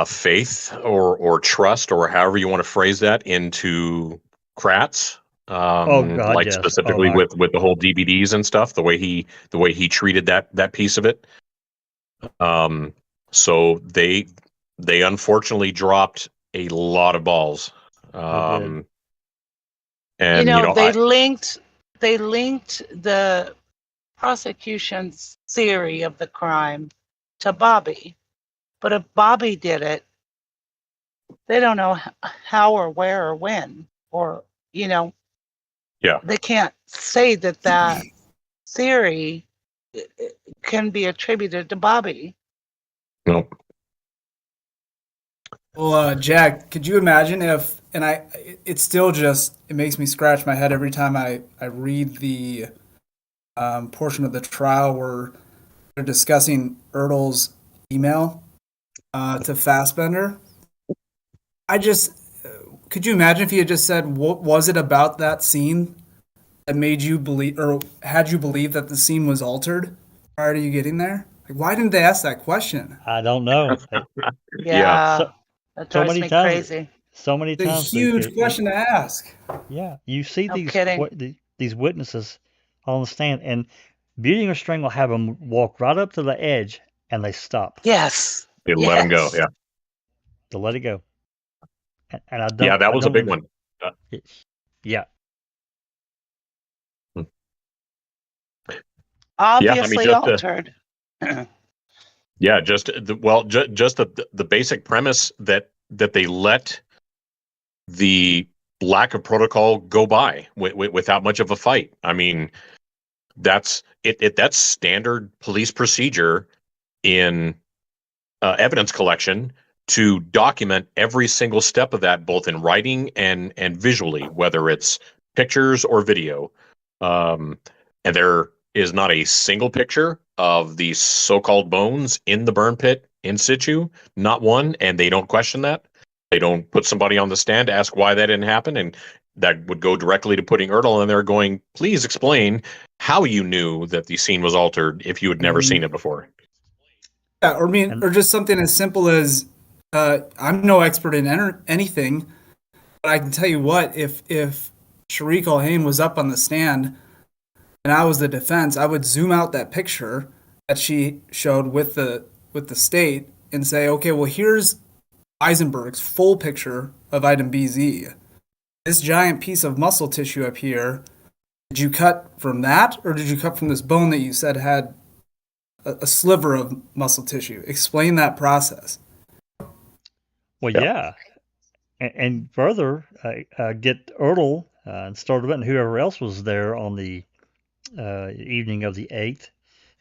faith or trust, or however you want to phrase that, into Kratz. Specifically with the whole DVDs and stuff, the way he treated that piece of it. So they unfortunately dropped a lot of balls. And they linked the prosecution's theory of the crime to Bobby. But if Bobby did it, they don't know how or where or when, or they can't say that theory can be attributed to Bobby. Nope. Well, Jack, could you imagine if, and it still just, it makes me scratch my head every time I read the portion of the trial where they're discussing Ertl's email to Fassbender. Could you imagine if he had just said, what was it about that scene that made you believe, or had you believe that the scene was altered prior to you getting there? Like, why didn't they ask that question? I don't know. That drives me crazy. So many times. It's a huge question to ask. Yeah, you see these witnesses on the stand, and Beating or Strang will have them walk right up to the edge, and they stop. Yes. They let them go. Yeah. To let it go. And I don't. Yeah, that was a big one. Yeah. Obviously just altered. yeah, just the basic premise that they let the lack of protocol go by without much of a fight. I mean, that's that's standard police procedure in evidence collection, to document every single step of that, both in writing and visually, whether it's pictures or video. And there is not a single picture of the so-called bones in the burn pit in situ, not one, and they don't question that. They don't put somebody on the stand to ask why that didn't happen, and that would go directly to putting Ertl in there going, please explain how you knew that the scene was altered if you had never seen it before. Yeah, or or just something as simple as I'm no expert in anything, but I can tell you what, if Sharik Al-Hain was up on the stand and I was the defense, I would zoom out that picture that she showed with the state and say, okay, well, here's Eisenberg's full picture of item BZ. This giant piece of muscle tissue up here, did you cut from that, or did you cut from this bone that you said had a sliver of muscle tissue? Explain that process. Well, yeah. And further, get Ertl and Sturtevant and whoever else was there on the evening of the 8th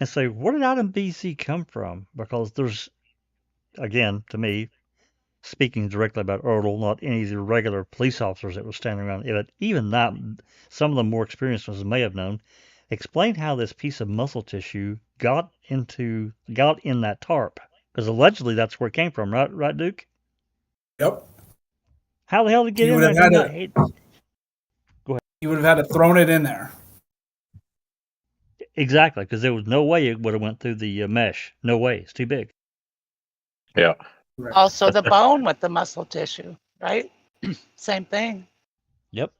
and say, where did item BC come from? Because there's, again, to me, speaking directly about Ertl, not any of the regular police officers that were standing around, even that, some of the more experienced ones may have known, explain how this piece of muscle tissue got in that tarp. Because allegedly that's where it came from, right, Duke? Yep. How the hell did it get in there? Go ahead. You would have had to thrown it in there. Exactly, because there was no way it would have went through the mesh. No way. It's too big. Yeah. Also the bone with the muscle tissue, right? Same thing. Yep.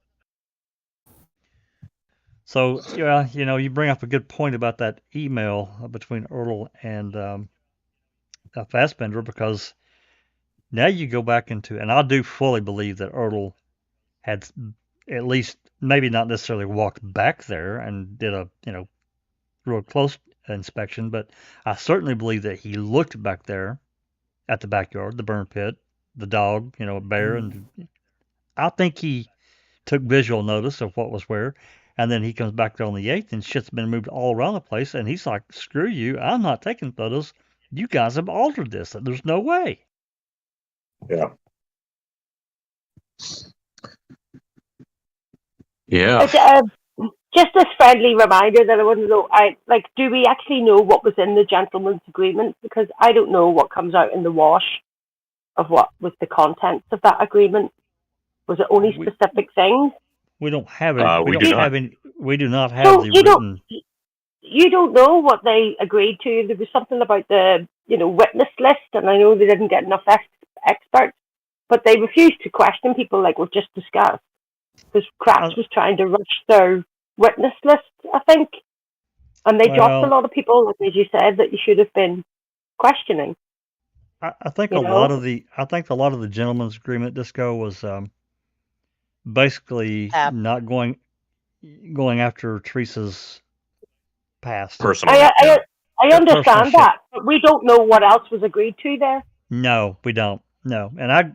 So, yeah, you bring up a good point about that email between Ertl and Fassbender, because now you go back into, and I do fully believe that Ertl had at least, maybe not necessarily walked back there and did a, real close inspection, but I certainly believe that he looked back there at the backyard, the burn pit, the dog, a bear, and I think he took visual notice of what was where, and then he comes back there on the 8th and shit's been moved all around the place, and he's like, screw you, I'm not taking photos. You guys have altered this. There's no way. Yeah. Yeah. Just a friendly reminder that I want to know, do we actually know what was in the gentleman's agreement? Because I don't know what comes out in the wash of what was the contents of that agreement. Was it only specific things? We don't have it. We do not have the written. You don't know what they agreed to. There was something about the witness list, and I know they didn't get enough experts, but they refused to question people like we've just discussed, because Kratz was trying to rush their witness list, I think, and they dropped a lot of people, like as you said, that you should have been questioning. I think a lot of the gentleman's agreement, Disco, was basically not going after Teresa's past. Personal. I understand that, but we don't know what else was agreed to there. No, we don't. No, and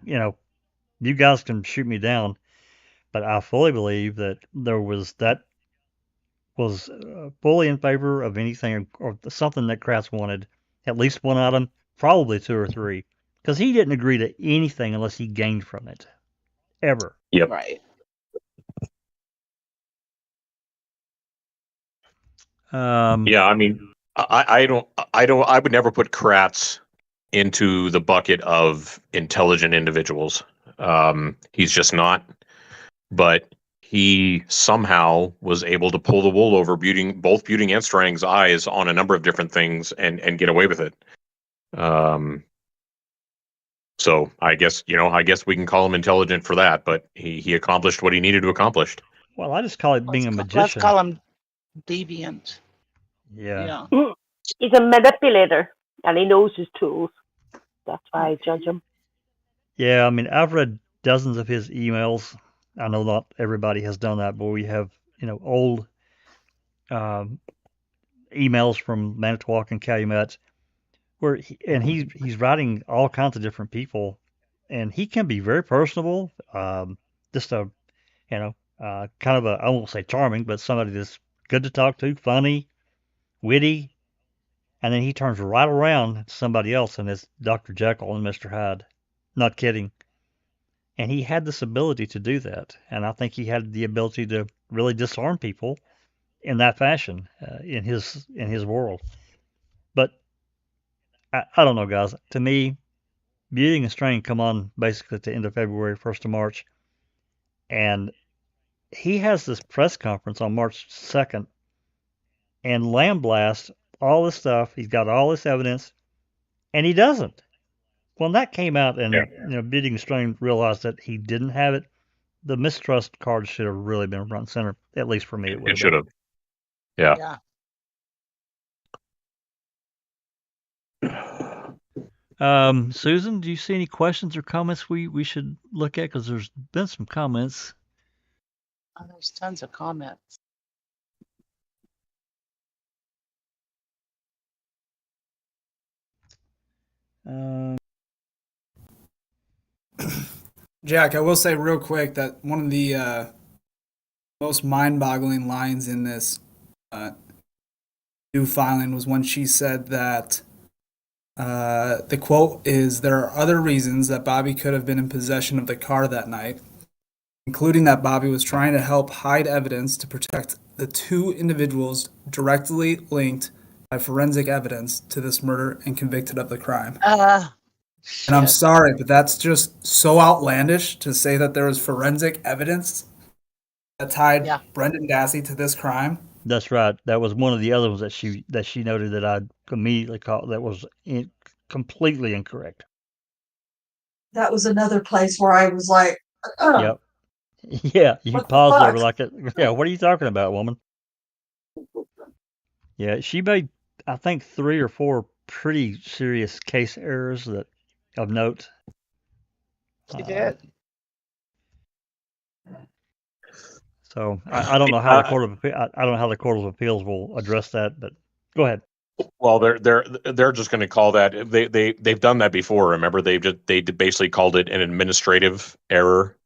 you guys can shoot me down, but I fully believe that was fully in favor of anything or something that Kratz wanted. At least one item, probably 2 or 3, because he didn't agree to anything unless he gained from it, ever. Yep. Right. Yeah, I mean, I would never put Kratz into the bucket of intelligent individuals. He's just not. But he somehow was able to pull the wool over both Buting and Strang's eyes on a number of different things and get away with it. So I guess we can call him intelligent for that, but he accomplished what he needed to accomplish. Well, I just call it being a magician. Let's call him deviant. Yeah. He's a manipulator, and he knows his tools. That's why I judge him. Yeah, I mean, I've read dozens of his emails. I know not everybody has done that, but we have, old emails from Manitowoc and Calumet, where he's writing all kinds of different people, and he can be very personable. Just a kind of I won't say charming, but somebody that's good to talk to, funny, witty, and then he turns right around to somebody else, and it's Dr. Jekyll and Mr. Hyde. Not kidding. And he had this ability to do that, and I think he had the ability to really disarm people in that fashion in his world. But I don't know, guys. To me, Beauty and the Strain come on basically at the end of February, 1st of March, and he has this press conference on March 2nd, and lambasts all this stuff. He's got all this evidence, and he doesn't. When that came out, and Beauty and the Strain realized that he didn't have it, the mistrust card should have really been front and center. At least for me, it should have. Yeah. Susan, do you see any questions or comments we should look at? Because there's been some comments. Oh, there's tons of comments. Jack, I will say real quick that one of the most mind-boggling lines in this new filing was when she said that the quote is, "There are other reasons that Bobby could have been in possession of the car that night, including that Bobby was trying to help hide evidence to protect the two individuals directly linked by forensic evidence to this murder and convicted of the crime." And I'm sorry, but that's just so outlandish to say that there was forensic evidence that tied Brendan Dassey to this crime. That's right. That was one of the other ones that she noted that I immediately caught that was completely incorrect. That was another place where I was like, Yep. Yeah, you paused over like, yeah, what are you talking about, woman? Yeah, she made, I think, 3 or 4 pretty serious case errors that of note. She did. So I don't know how the Court of Appeals will address that, but go ahead. Well, they're just going to call that they've done that before. Remember, they basically called it an administrative error.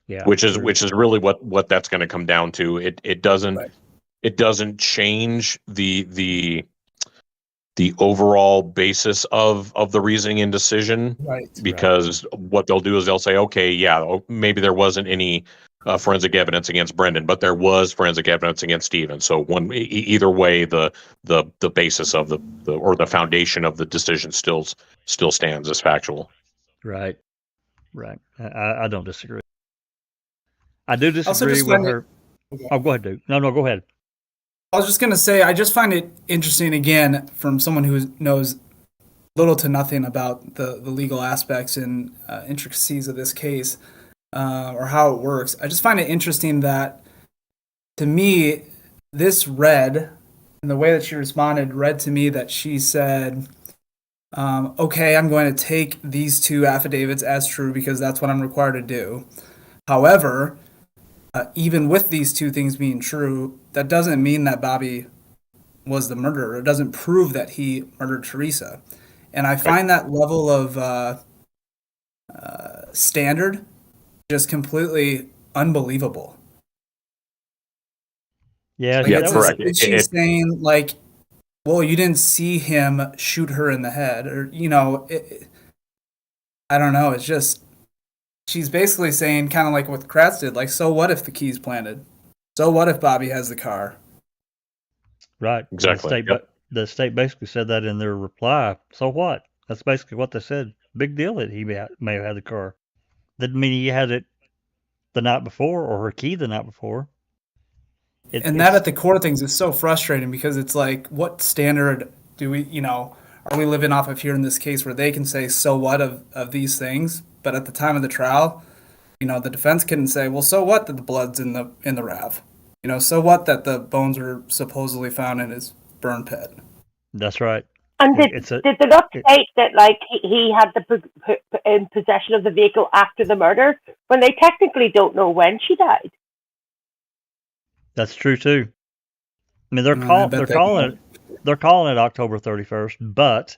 Yeah, which is really what that's going to come down to. It doesn't change the overall basis of the reasoning and decision, right? Because what they'll do is they'll say, okay, yeah, maybe there wasn't any forensic evidence against Brendan, but there was forensic evidence against Steven. So either way, the basis of the foundation of the decision still stands as factual. Right. I don't disagree. I do disagree with her. Oh, go ahead, Duke. No, go ahead. I was just going to say, I just find it interesting, again, from someone who knows little to nothing about the legal aspects and intricacies of this case, or how it works. I just find it interesting that, to me, this read, and the way that she responded, read to me that she said, okay, I'm going to take these 2 affidavits as true because that's what I'm required to do. However, even with these 2 things being true, that doesn't mean that Bobby was the murderer. It doesn't prove that he murdered Teresa. And I find that level of standard just completely unbelievable. Yeah, correct. She's saying, like, well, you didn't see him shoot her in the head, or, I don't know. It's just, she's basically saying, kind of like what Kratz did, like, so what if the key's planted? So what if Bobby has the car? Right. Exactly. The state basically said that in their reply. So what? That's basically what they said. Big deal that he may have had the car. Didn't mean he had it the night before or her key the night before. That at the core of things is so frustrating because it's like, what standard do we, are we living off of here in this case where they can say, so what of these things? But at the time of the trial, the defense couldn't say, well, so what that the blood's in the RAV? So what that the bones were supposedly found in his burn pit? That's right. And did they not state that, like, he had in possession of the vehicle after the murder when they technically don't know when she died? That's true too. I mean, they're I bet they will. calling it October 31st, but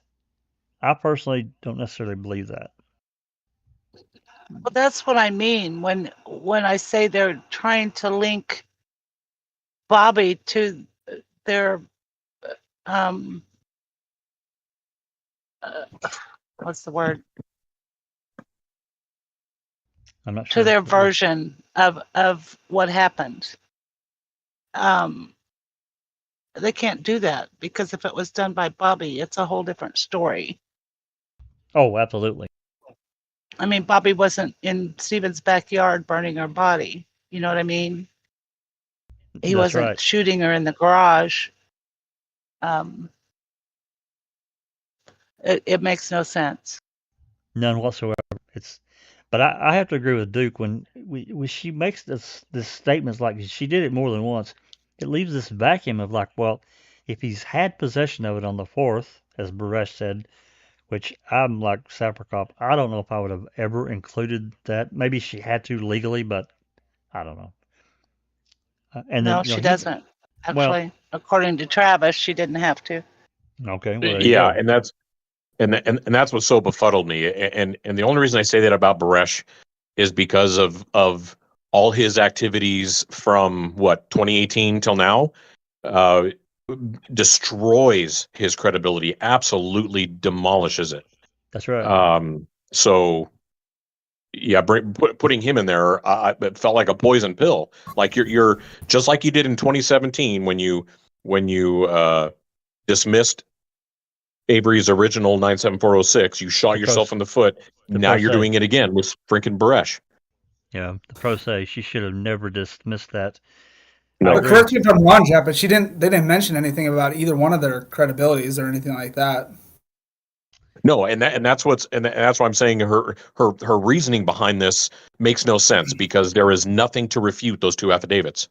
I personally don't necessarily believe that. Well, that's what I mean when I say they're trying to link Bobby to their what's the word? I'm not To sure. their version of what happened. They can't do that because if it was done by Bobby, it's a whole different story. Oh, absolutely. I mean, Bobby wasn't in Stephen's backyard burning her body. You know what I mean? He That's wasn't right. shooting her in the garage. It makes no sense. None whatsoever. But I have to agree with Duke when she makes this statements like she did it more than once. It leaves this vacuum of like, well, if he's had possession of it on the 4th, as Baresh said, which I'm like Saprikov, I don't know if I would have ever included that. Maybe she had to legally, but I don't know. And then No, she doesn't. well, Actually, according to Travis, she didn't have to. okay, well there you Yeah, go. and that's what so befuddled me. And the only reason I say that about Baresh is because of all his activities from what 2018 till now. Uh, destroys his credibility, absolutely demolishes it. That's right. So yeah, putting him in there, it felt like a poison pill. Like you're just like you did in 2017 when you dismissed Avery's original 97406. You shot yourself in the foot. Now you're doing it again with freaking Baresh. Yeah, the pro se, she should have never dismissed that. No. But correct me if I'm wrong, Jeff, but they didn't mention anything about either one of their credibilities or anything like that. No, and that's why I'm saying her reasoning behind this makes no sense because there is nothing to refute those two affidavits.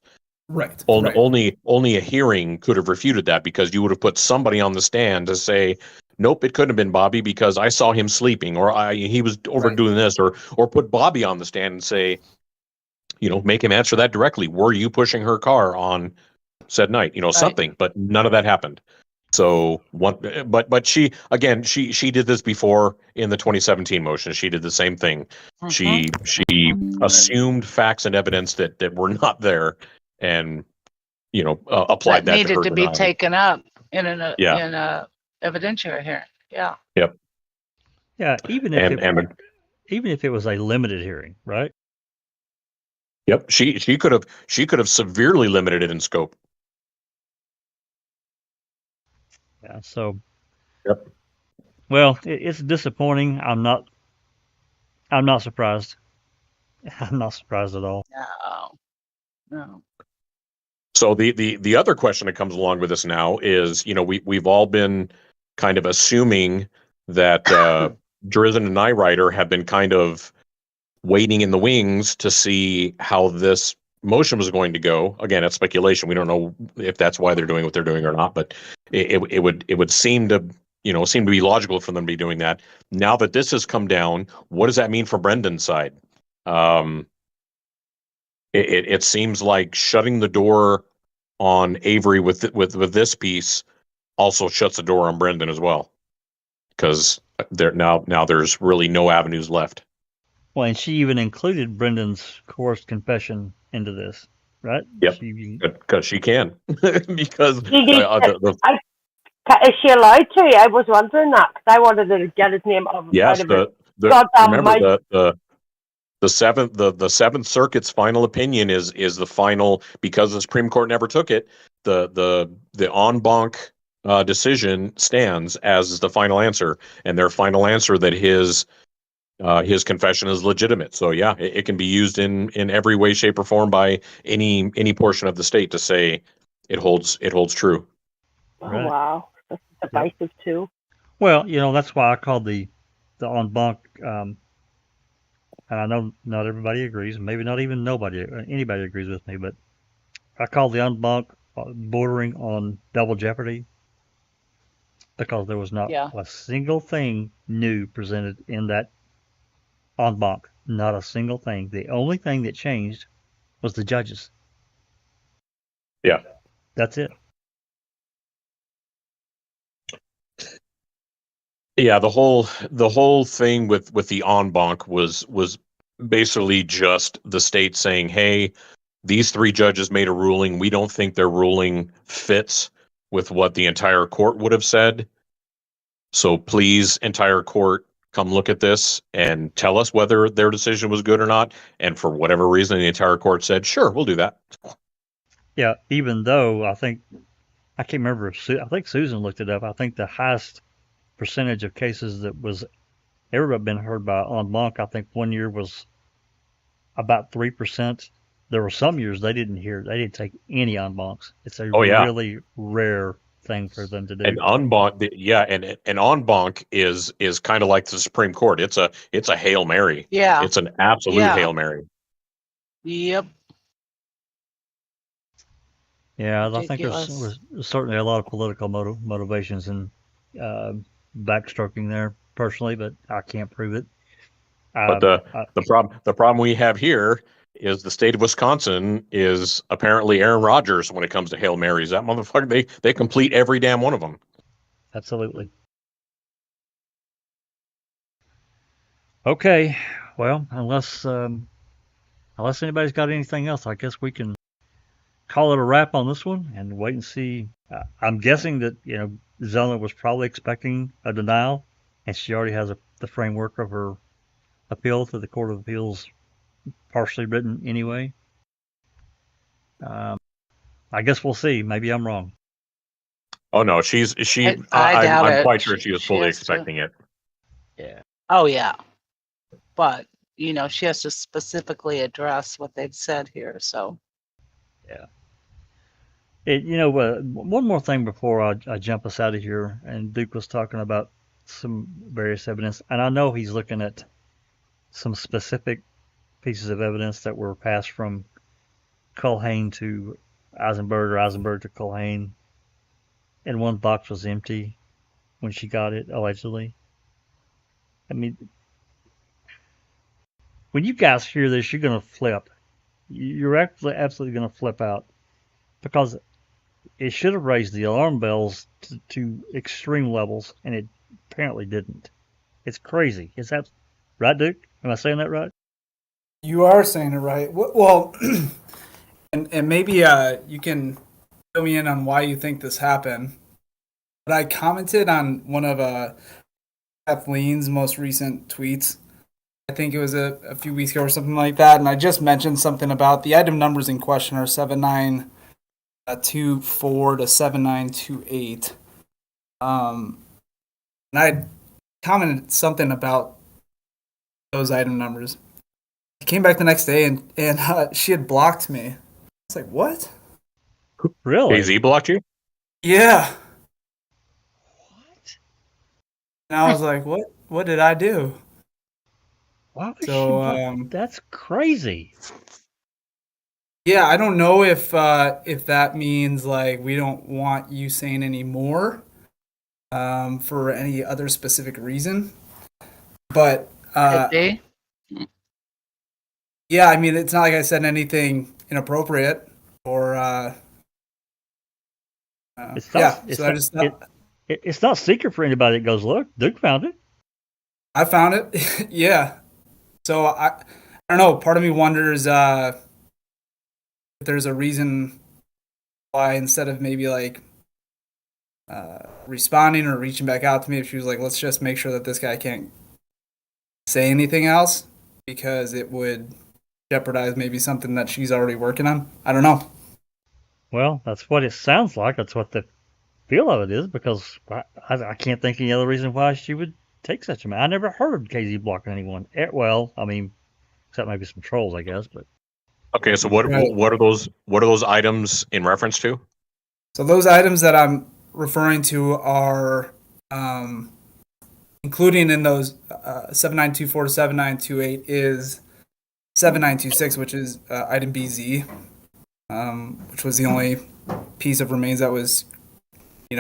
Right. Only a hearing could have refuted that because you would have put somebody on the stand to say, nope, it couldn't have been Bobby because I saw him sleeping or he was overdoing this or put Bobby on the stand and say, make him answer that directly. Were you pushing her car on said night? Something, but none of that happened. So but she did this before in the 2017 motion. She did the same thing. She assumed facts and evidence that were not there, and applied that needed to her to be denial. taken up in a evidentiary hearing. Yeah. Yep. Yeah, even if it was a limited hearing, right? Yep. She could have severely limited it in scope. Yeah. So. Yep. Well, it's disappointing. I'm not surprised. I'm not surprised at all. No. So the other question that comes along with this now is, we've all been kind of assuming that Drizzen and Nyrider have been kind of waiting in the wings to see how this motion was going to go. Again, it's speculation. We don't know if that's why they're doing what they're doing or not, but it would seem to be logical for them to be doing that. Now that this has come down, what does that mean for Brendan's side? It seems like shutting the door on Avery with this piece also shuts the door on Brendan as well, because there's really no avenues left. Well, and she even included Brendan's coerced confession into this, right? Yep, because she can. Because is she allowed to? I was wondering that because I wanted to get his name out of it. Remember the Seventh Circuit's final opinion is the final, because the Supreme Court never took it. The en banc decision stands as the final answer, and their final answer that his confession is legitimate. So yeah, it can be used in every way, shape, or form by any portion of the state to say it holds true. Oh, right. Wow, that's divisive too. Well, that's why I called the en banc. And I know not everybody agrees, maybe not even anybody agrees with me, but I call the en banc bordering on double jeopardy because there was not a single thing new presented in that en banc. Not a single thing. The only thing that changed was the judges. Yeah. That's it. Yeah, the whole thing with the en banc was basically just the state saying, "Hey, these three judges made a ruling. We don't think their ruling fits with what the entire court would have said. So please, entire court, come look at this and tell us whether their decision was good or not." And for whatever reason, the entire court said, "Sure, we'll do that." Yeah, even though I can't remember if I think Susan looked it up. I think the highest percentage of cases that was ever been heard by en banc, I think one year was about 3%. There were some years they didn't take any en bancs. It's a Oh yeah, really rare thing for them to do. an en banc, yeah, and an en banc is kind of like the Supreme Court. It's a Hail Mary. Yeah. It's an absolute Yeah. Hail Mary. Yep. Yeah, I think Ridiculous. there's certainly a lot of political motivations and backstroking there, personally, but I can't prove it. But the problem we have here is the state of Wisconsin is apparently Aaron Rodgers when it comes to Hail Marys. That motherfucker, they complete every damn one of them. Absolutely. Okay, well, unless anybody's got anything else, I guess we can call it a wrap on this one and wait and see. I'm guessing that Zellner was probably expecting a denial, and she already has the framework of her appeal to the Court of Appeals partially written anyway. I guess we'll see. Maybe I'm wrong. Oh no, I doubt I'm it. quite sure she was She fully has to- expecting it. Yeah. Oh yeah. But she has to specifically address what they've said here. So One more thing before I jump us out of here, and Duke was talking about some various evidence, and I know he's looking at some specific pieces of evidence that were passed from Culhane to Eisenberg or Eisenberg to Culhane, and one box was empty when she got it, allegedly. I mean, when you guys hear this, you're going to flip. You're absolutely going to flip out, because it should have raised the alarm bells to extreme levels, and it apparently didn't. It's crazy. Is that right, Duke? Am I saying that right? You are saying it right. Well, and maybe you can fill me in on why you think this happened. But I commented on one of Kathleen's most recent tweets. I think it was a few weeks ago or something like that, and I just mentioned something about the item numbers in question are 7924 to 7928. And I commented something about those item numbers. I came back the next day and she had blocked me. I was like, what? Really? KZ blocked you? Yeah. What? And I was like, what did I do? Why would So, she? That's crazy. Yeah, I don't know if that means like we don't want you saying any more for any other specific reason. But could be. yeah, I mean, it's not like I said anything inappropriate or It's not, yeah. it's So not, I just thought, it's not secret for anybody that goes, look, Duke found it. I found it. Yeah. So I don't know. Part of me wonders if there's a reason why instead of maybe like responding or reaching back out to me, if she was like, let's just make sure that this guy can't say anything else because it would jeopardize maybe something that she's already working on. I don't know. Well, that's what it sounds like. That's what the feel of it is, because I can't think of any other reason why she would take such a man. I never heard of KZ blocking anyone. Well, I mean, except maybe some trolls, I guess. But Okay, so what are those items in reference to? So those items that I'm referring to are including in those 7924 to 7928 is 7926, which is item BZ, which was the only piece of remains that was,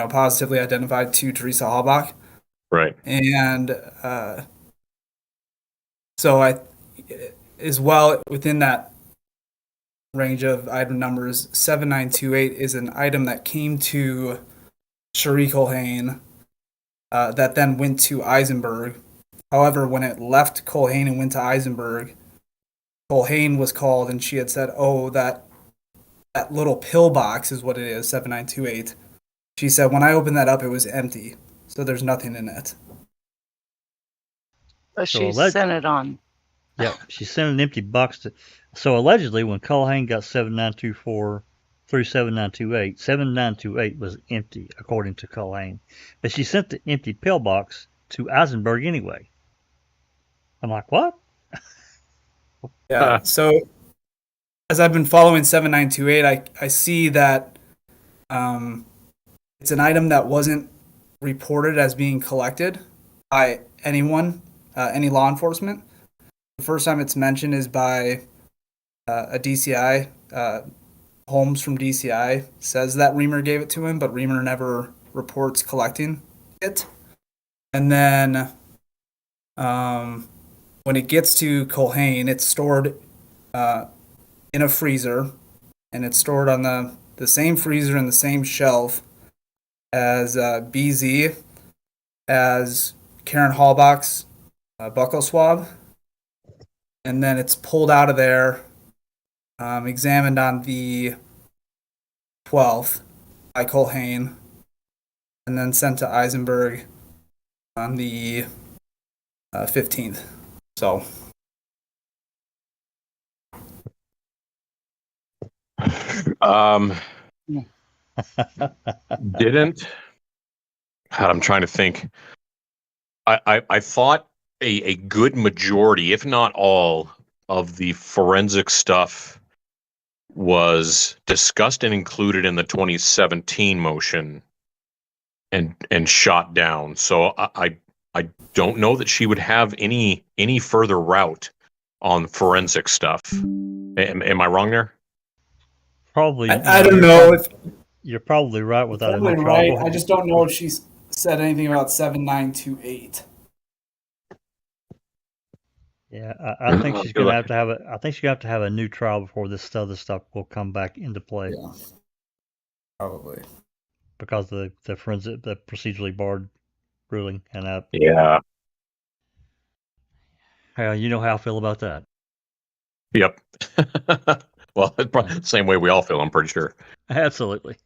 positively identified to Teresa Halbach. Right. And so I, as well, within that range of item numbers, 7928 is an item that came to Cherie Culhane that then went to Eisenberg. However, when it left Colhane and went to Eisenberg, Colhane was called and she had said, "Oh, that little pill box is what it is, 7928." She said, "When I opened that up, it was empty, so there's nothing in it." But So she sent it on. Yeah, she sent an empty box to. So allegedly, when Culhane got 7924 through 7928, 7928 was empty, according to Culhane. But she sent the empty pillbox to Eisenberg anyway. I'm like, what? Yeah. So as I've been following 7928, I see that it's an item that wasn't reported as being collected by anyone, any law enforcement. The first time it's mentioned is by a DCI. Holmes from DCI says that Reamer gave it to him, but Reamer never reports collecting it. And then when it gets to Culhane, it's stored in a freezer, and it's stored on the same freezer and the same shelf as BZ, as Karen Hallbach's buccal swab. And then it's pulled out of there, examined on the 12th by Culhane, and then sent to Eisenberg on the 15th. So. Didn't. God, I'm trying to think. I thought a good majority, if not all, of the forensic stuff was discussed and included in the 2017 motion and shot down. So I don't know that she would have any further route on forensic stuff. Am I wrong there? Probably. I don't know if you're probably right without probably a new right. trial. I just don't know if she's said anything about 7928. Yeah, I think she's gonna have to have a. I think she's gonna have to have a new trial before this other stuff will come back into play. Yeah, probably because of the forensic, the procedurally barred ruling, and yeah, you know how I feel about that. Yep. Well, it's probably the same way we all feel, I'm pretty sure. Absolutely.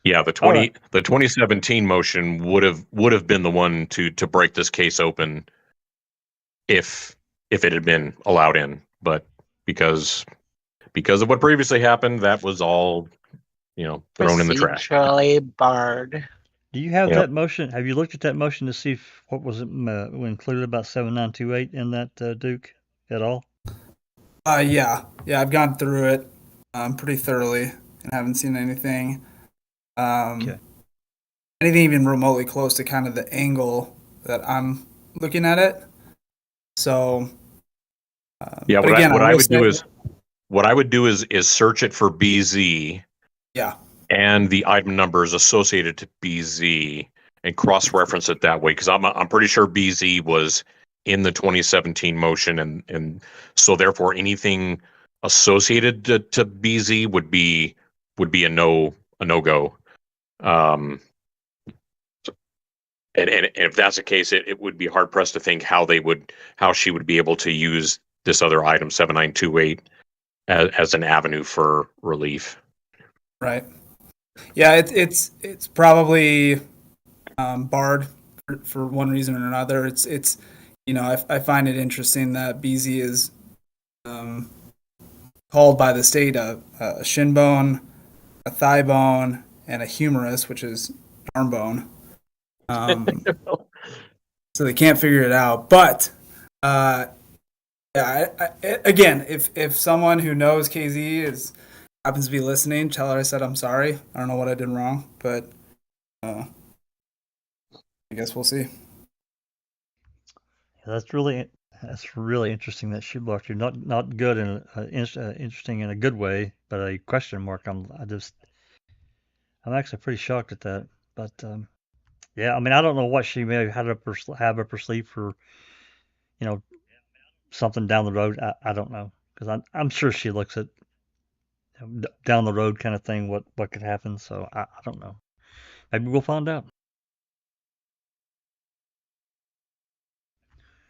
Yeah, the 2017 motion would have been the one to break this case open if it had been allowed in, but because of what previously happened, that was all thrown in the trash. Procedurally barred. Do you have that motion? Have you looked at that motion to see if, what was it included about 7928 in that, Duke, at all? Yeah, I've gone through it pretty thoroughly and haven't seen anything. Anything even remotely close to kind of the angle that I'm looking at it. So yeah, what I would do is search it for BZ. Yeah. And the item numbers associated to BZ and cross-reference it that way, because I'm pretty sure BZ was in the 2017 motion, and so therefore anything associated to BZ would be a no-go. And if that's the case, it would be hard pressed to think how she would be able to use this other item 7928 as an avenue for relief. Right. Yeah, it's probably barred for one reason or another. It's I find it interesting that BZ is called by the state a shin bone, a thigh bone, and a humerus, which is arm bone. So they can't figure it out. But again, if someone who knows KZ happens to be listening, tell her I said I'm sorry. I don't know what I did wrong, but I guess we'll see. That's really interesting that she blocked you. Not good and interesting in a good way, but a question mark. I'm actually pretty shocked at that. But yeah, I mean, I don't know what she may have up her sleeve for, something down the road. I don't know, because I'm sure she looks at down the road kind of thing, what could happen. So I don't know. Maybe we'll find out.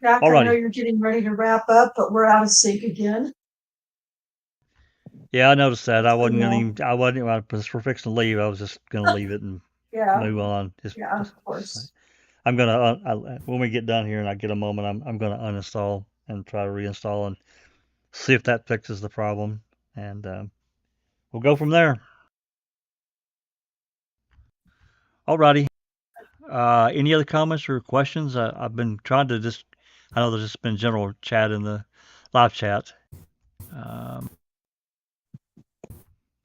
Jack, I know Alrighty. you're getting ready to wrap up, but we're out of sync again. Yeah, I noticed that. I wasn't Yeah. gonna even. I wasn't. When I was fixing to leave, I was just gonna leave it and Yeah, move on. yeah, of course. I'm gonna. When we get done here and I get a moment, I'm gonna uninstall and try to reinstall and see if that fixes the problem, and we'll go from there. Alrighty. Any other comments or questions? I've been trying to just. I know there's just been general chat in the live chat, but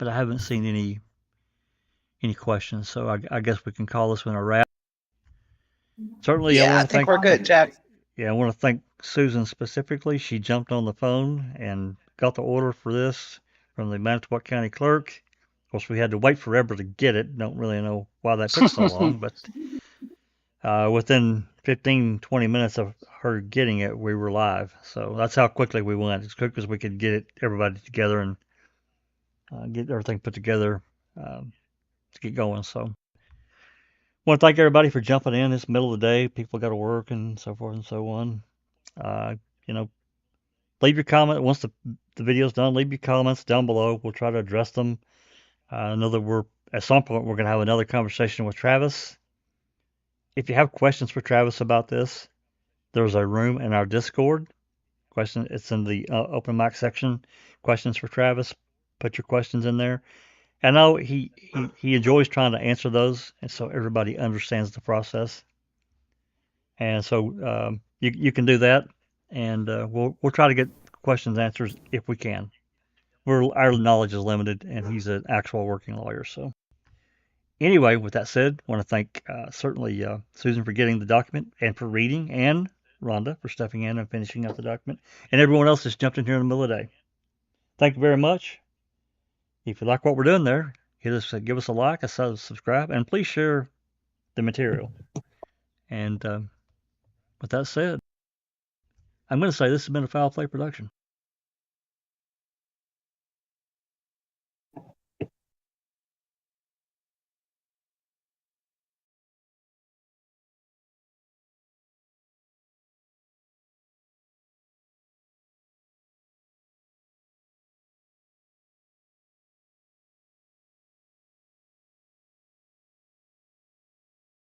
I haven't seen any questions. So I guess we can call this one a wrap. Certainly, I Yeah, I want to think thank. we're good, Jack. Yeah, I want to thank Susan specifically. She jumped on the phone and got the order for this from the Manitowoc County Clerk. Of course, we had to wait forever to get it. Don't really know why that took so long, but within 15, 20 minutes of her getting it, we were live. So that's how quickly we went. As quick as we could get everybody together and get everything put together to get going. So I want to thank everybody for jumping in. It's middle of the day. People got to work and so forth and so on. You know, leave your comment once the video's done. Leave your comments down below. We'll try to address them. I know that at some point we're going to have another conversation with Travis. If you have questions for Travis about this, there's a room in our Discord. It's in the open mic section. Questions for Travis. Put your questions in there. I know he enjoys trying to answer those, and so everybody understands the process. And so you can do that, and we'll try to get questions answers if we can. Our knowledge is limited, and he's an actual working lawyer. So anyway, with that said, I want to thank certainly Susan for getting the document and for reading, and Rhonda for stepping in and finishing up the document, and everyone else that's jumped in here in the middle of the day. Thank you very much. If you like what we're doing there, give us a like, a subscribe, and please share the material. And with that said, I'm going to say this has been a Foul Play production.